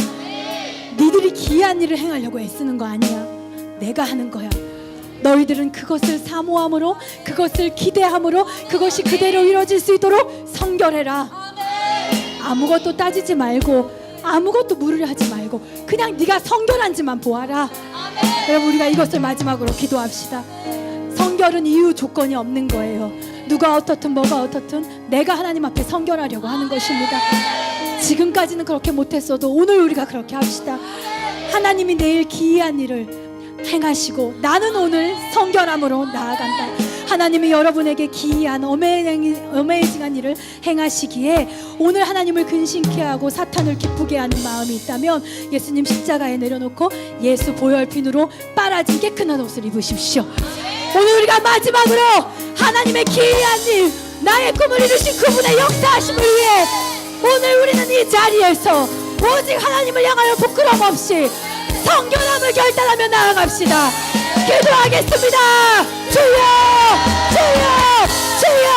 니들이 기이한 일을 행하려고 애쓰는 거 아니야. 내가 하는 거야. 너희들은 그것을 사모함으로, 그것을 기대함으로, 그것이 그대로 이루어질 수 있도록 성결해라. 아무것도 따지지 말고, 아무것도 물으려 하지 말고 그냥 네가 성결한지만 보아라. 여러분, 우리가 이것을 마지막으로 기도합시다. 성결은 이유 조건이 없는 거예요. 누가 어떻든 뭐가 어떻든 내가 하나님 앞에 성결하려고 하는 것입니다. 지금까지는 그렇게 못했어도 오늘 우리가 그렇게 합시다. 하나님이 내일 기이한 일을 행하시고 나는 오늘 성결함으로 나아간다. 하나님이 여러분에게 기이한 어메이징한 일을 행하시기에 오늘 하나님을 근심케 하고 사탄을 기쁘게 하는 마음이 있다면 예수님 십자가에 내려놓고 예수 보혈핀으로 빨아진 깨끗한 옷을 입으십시오. 오늘 우리가 마지막으로 하나님의 기이한 일, 나의 꿈을 이루신 그분의 역사하심을 위해 오늘 우리는 이 자리에서 오직 하나님을 향하여 부끄럼 없이 성결함을 결단하며 나아갑시다. 기도하겠습니다. 주여, 주여, 주여.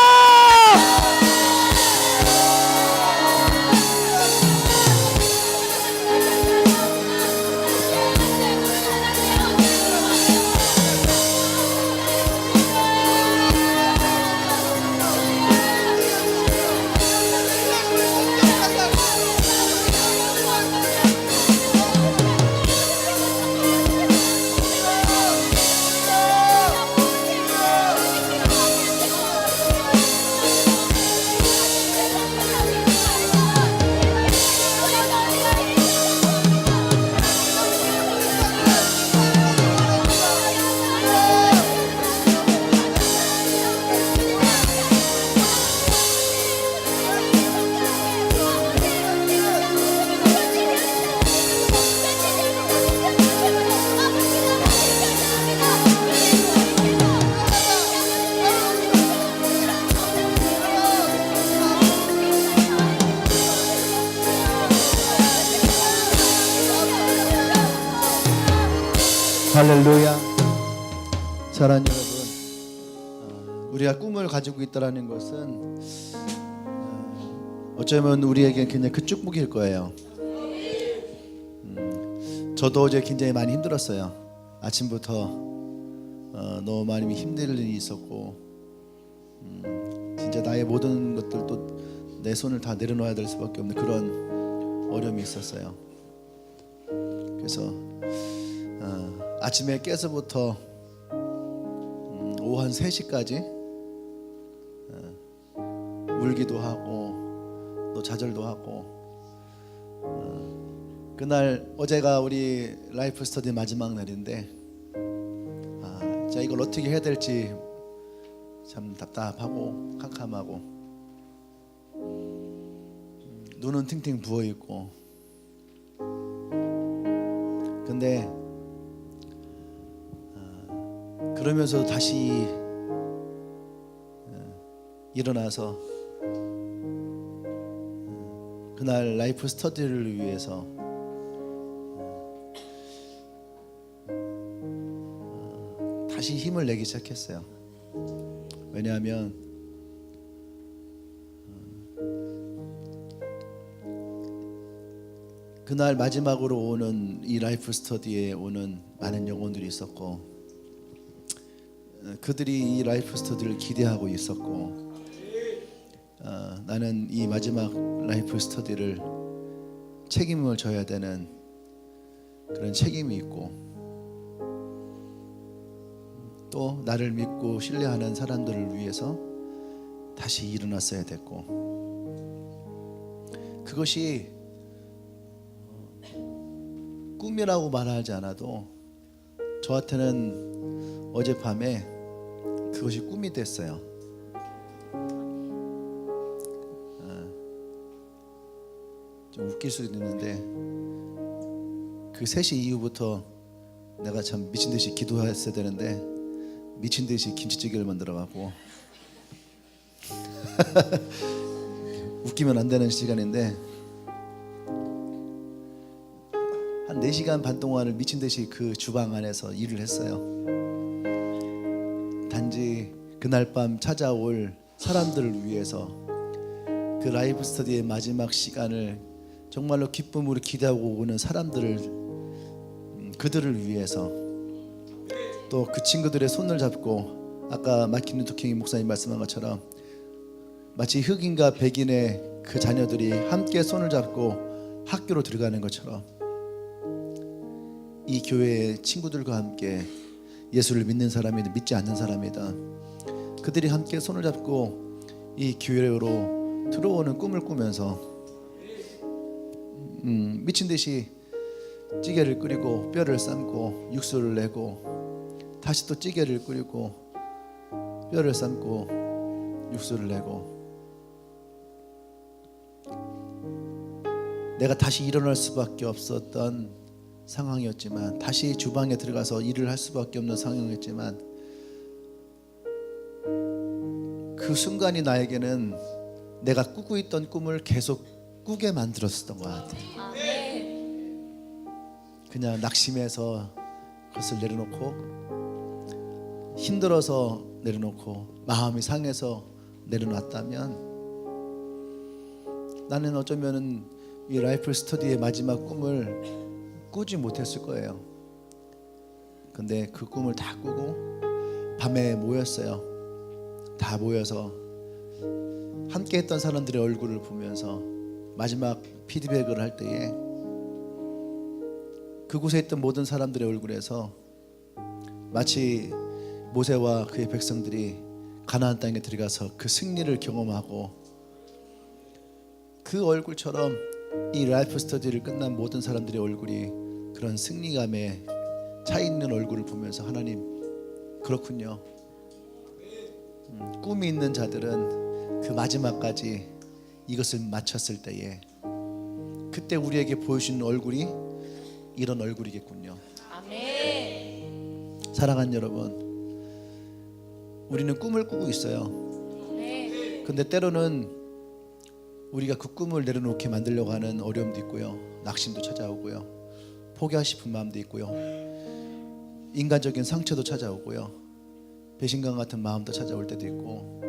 할렐루야. 사랑하는 여러분, 우리가 꿈을 가지고 있다는 것은 어쩌면 우리에게 굉장히 큰 축복일 거예요. 저도 어제 굉장히 많이 힘들었어요. 아침부터 너무 많이 힘들 일이 있었고, 진짜 나의 모든 것들도 내 손을 다 내려놓아야 될 수밖에 없는 그런 어려움이 있었어요. 그래서 아침에 깨서부터 오후 한 3시까지 울기도 하고 또 좌절도 하고, 그날 어제가 우리 라이프 스터디 마지막 날인데 자 이걸 어떻게 해야 될지 참 답답하고 캄캄하고, 눈은 팅팅 부어있고, 근데 그러면서 다시 일어나서 그날 라이프 스터디를 위해서 다시 힘을 내기 시작했어요. 왜냐하면 그날 마지막으로 오는 이 라이프 스터디에 오는 많은 영혼들이 있었고, 그들이 이 라이프 스터디를 기대하고 있었고, 나는 이 마지막 라이프 스터디를 책임을 져야 되는 그런 책임이 있고, 또 나를 믿고 신뢰하는 사람들을 위해서 다시 일어났어야 됐고, 그것이 꿈이라고 말하지 않아도 저한테는 어젯밤에 그것이 꿈이 됐어요. 좀 웃길 수도 있는데 그 3시 이후부터 내가 참 미친 듯이 기도했어야 되는데 미친 듯이 김치찌개를 만들어갖고 웃기면 안 되는 시간인데 한 4시간 반 동안을 미친 듯이 그 주방 안에서 일을 했어요. 단지 그날 밤 찾아올 사람들을 위해서, 그 라이브 스터디의 마지막 시간을 정말로 기쁨으로 기대하고 오는 사람들을, 그들을 위해서, 또 그 친구들의 손을 잡고 아까 마틴 루터 킹 목사님 말씀한 것처럼 마치 흑인과 백인의 그 자녀들이 함께 손을 잡고 학교로 들어가는 것처럼 이 교회의 친구들과 함께 예수를 믿는 사람이든 믿지 않는 사람이든 그들이 함께 손을 잡고 이 교회로 들어오는 꿈을 꾸면서 미친 듯이 찌개를 끓이고 뼈를 삶고 육수를 내고 다시 또 찌개를 끓이고 뼈를 삶고 육수를 내고, 내가 다시 일어날 수밖에 없었던 상황이었지만, 다시 주방에 들어가서 일을 할 수밖에 없는 상황이었지만, 그 순간이 나에게는 내가 꾸고 있던 꿈을 계속 꾸게 만들었었던 것 같아요. 그냥 낙심해서 그것을 내려놓고, 힘들어서 내려놓고, 마음이 상해서 내려놨다면 나는 어쩌면 이 라이프 스터디의 마지막 꿈을 꾸지 못했을 거예요. 근데 그 꿈을 다 꾸고 밤에 모였어요. 다 모여서 함께 했던 사람들의 얼굴을 보면서 마지막 피드백을 할 때에 그곳에 있던 모든 사람들의 얼굴에서 마치 모세와 그의 백성들이 가나안 땅에 들어가서 그 승리를 경험하고, 그 얼굴처럼 이 라이프 스터디를 끝난 모든 사람들의 얼굴이 그런 승리감에 차 있는 얼굴을 보면서, 하나님, 그렇군요. 꿈이 있는 자들은 그 마지막까지 이것을 마쳤을 때에 그때 우리에게 보여주는 얼굴이 이런 얼굴이겠군요. 아멘. 사랑하는 여러분, 우리는 꿈을 꾸고 있어요. 근데 때로는 우리가 그 꿈을 내려놓게 만들려고 하는 어려움도 있고요, 낙심도 찾아오고요, 포기하고 싶은 마음도 있고요. 인간적인 상처도 찾아오고요. 배신감 같은 마음도 찾아올 때도 있고,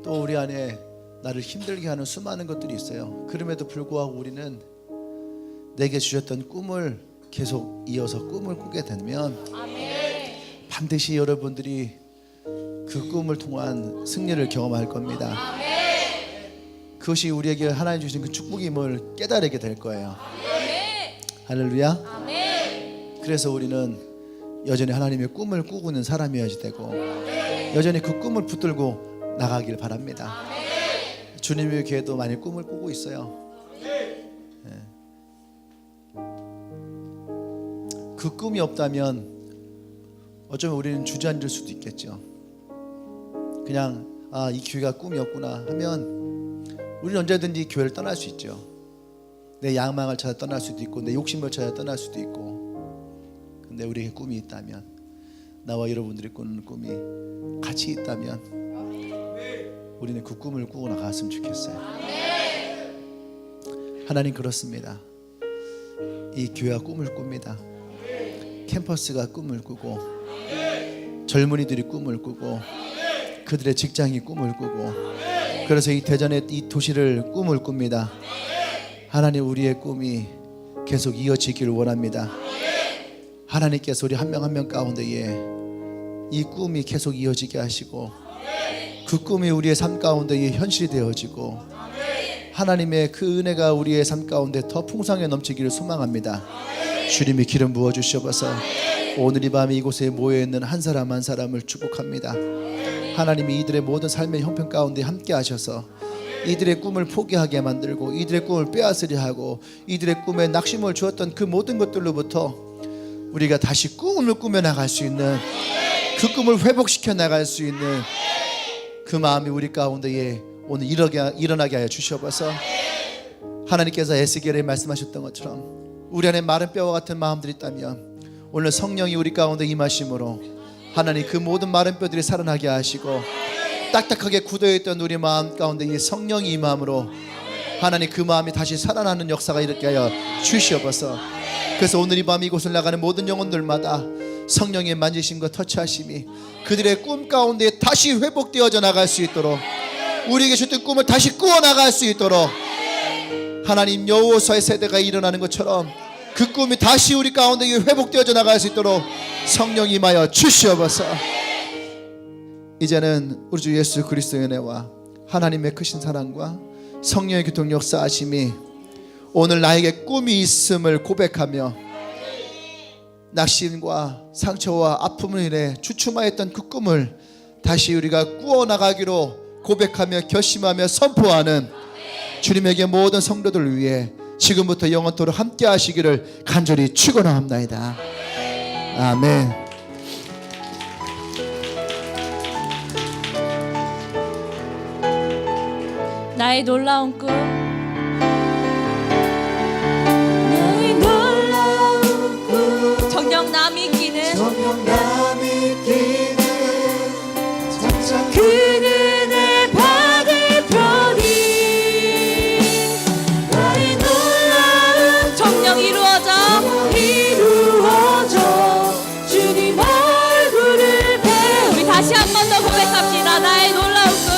또 우리 안에 나를 힘들게 하는 수많은 것들이 있어요. 그럼에도 불구하고 우리는 내게 주셨던 꿈을 계속 이어서 꿈을 꾸게 되면 반드시 여러분들이 그 꿈을 통한 승리를 경험할 겁니다. 그것이 우리에게 하나님 주신 그 축복임을 깨달게 될 거예요. 할렐루야. 그래서 우리는 여전히 하나님의 꿈을 꾸고 있는 사람이어야 되고, 여전히 그 꿈을 붙들고 나가길 바랍니다. 주님의 교회도 많이 꿈을 꾸고 있어요. 그 꿈이 없다면 어쩌면 우리는 주저앉을 수도 있겠죠. 그냥 이 교회가 꿈이었구나 하면 우리는 언제든지 교회를 떠날 수 있죠. 내 야망을 찾아 떠날 수도 있고, 내 욕심을 찾아 떠날 수도 있고. 근데 우리에게 꿈이 있다면, 나와 여러분들이 꾸는 꿈이 같이 있다면 우리는 그 꿈을 꾸고 나갔으면 좋겠어요. 하나님 그렇습니다. 이 교회가 꿈을 꿉니다. 캠퍼스가 꿈을 꾸고, 젊은이들이 꿈을 꾸고, 그들의 직장이 꿈을 꾸고, 그래서 이 대전의 이 도시를 꿈을 꿉니다. 하나님, 우리의 꿈이 계속 이어지기를 원합니다. 하나님께서 우리 한 명 한 명 가운데에 이 꿈이 계속 이어지게 하시고, 그 꿈이 우리의 삶 가운데에 현실이 되어지고, 하나님의 그 은혜가 우리의 삶 가운데 더 풍성하게 넘치기를 소망합니다. 주님이 기름 부어 주시옵소서. 오늘 이 밤에 이곳에 모여있는 한 사람 한 사람을 축복합니다. 하나님이 이들의 모든 삶의 형편 가운데 함께 하셔서 이들의 꿈을 포기하게 만들고, 이들의 꿈을 빼앗으려 하고, 이들의 꿈에 낙심을 주었던 그 모든 것들로부터 우리가 다시 꿈을 꾸며 나갈 수 있는, 그 꿈을 회복시켜 나갈 수 있는 그 마음이 우리 가운데에 오늘 일어나게 하여 주시옵소서. 하나님께서 에스겔에 말씀하셨던 것처럼 우리 안에 마른 뼈와 같은 마음들이 있다면 오늘 성령이 우리 가운데 임하심으로 하나님 그 모든 마른 뼈들이 살아나게 하시고, 딱딱하게 굳어있던 우리 마음 가운데 이 성령이 임함으로 하나님 그 마음이 다시 살아나는 역사가 일어나게 하여 주시옵소서. 그래서 오늘 이 밤 이곳을 나가는 모든 영혼들마다 성령의 만지심과 터치하심이 그들의 꿈 가운데 다시 회복되어져 나갈 수 있도록, 우리에게 주셨던 꿈을 다시 꾸어 나갈 수 있도록, 하나님 여호수아의 세대가 일어나는 것처럼 그 꿈이 다시 우리 가운데 회복되어져 나갈 수 있도록 성령이 임하여 주시옵소서. 이제는 우리 주 예수 그리스도의 은혜와 하나님의 크신 사랑과 성령의 교통 역사하심이 오늘 나에게 꿈이 있음을 고백하며, 낙심과 상처와 아픔을 인해 주춤하였던 그 꿈을 다시 우리가 꾸어나가기로 고백하며 결심하며 선포하는 주님에게 모든 성도들을 위해 지금부터 영원토록 함께 하시기를 간절히 축원합니다. 아멘. 나의 놀라운 꿈, 정령남이 끼는 그는의 받을 편이, 나의 놀라운 정령 이루어져 주님 얼굴을 배. 우리 다시 한 번 더 고백합시다. 나의 놀라운 꿈,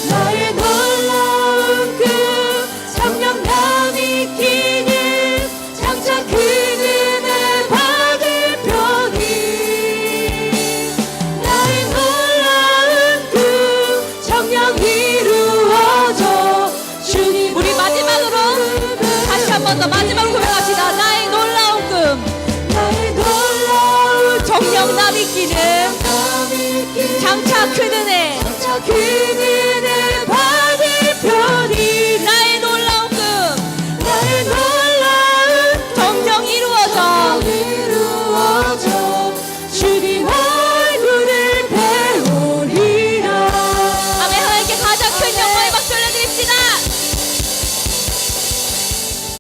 나의 놀라운 꿈, 정령남이 끼는 장차 그는의 받을 편이, 나의 놀라운 꿈 정령 이루어져 주님. 우리 마지막으로 다시 한 번 더 마지막으로 고백합시다. 나의 놀라운 꿈, 나의 놀라운 정령 남이 끼는 장차 큰 은혜,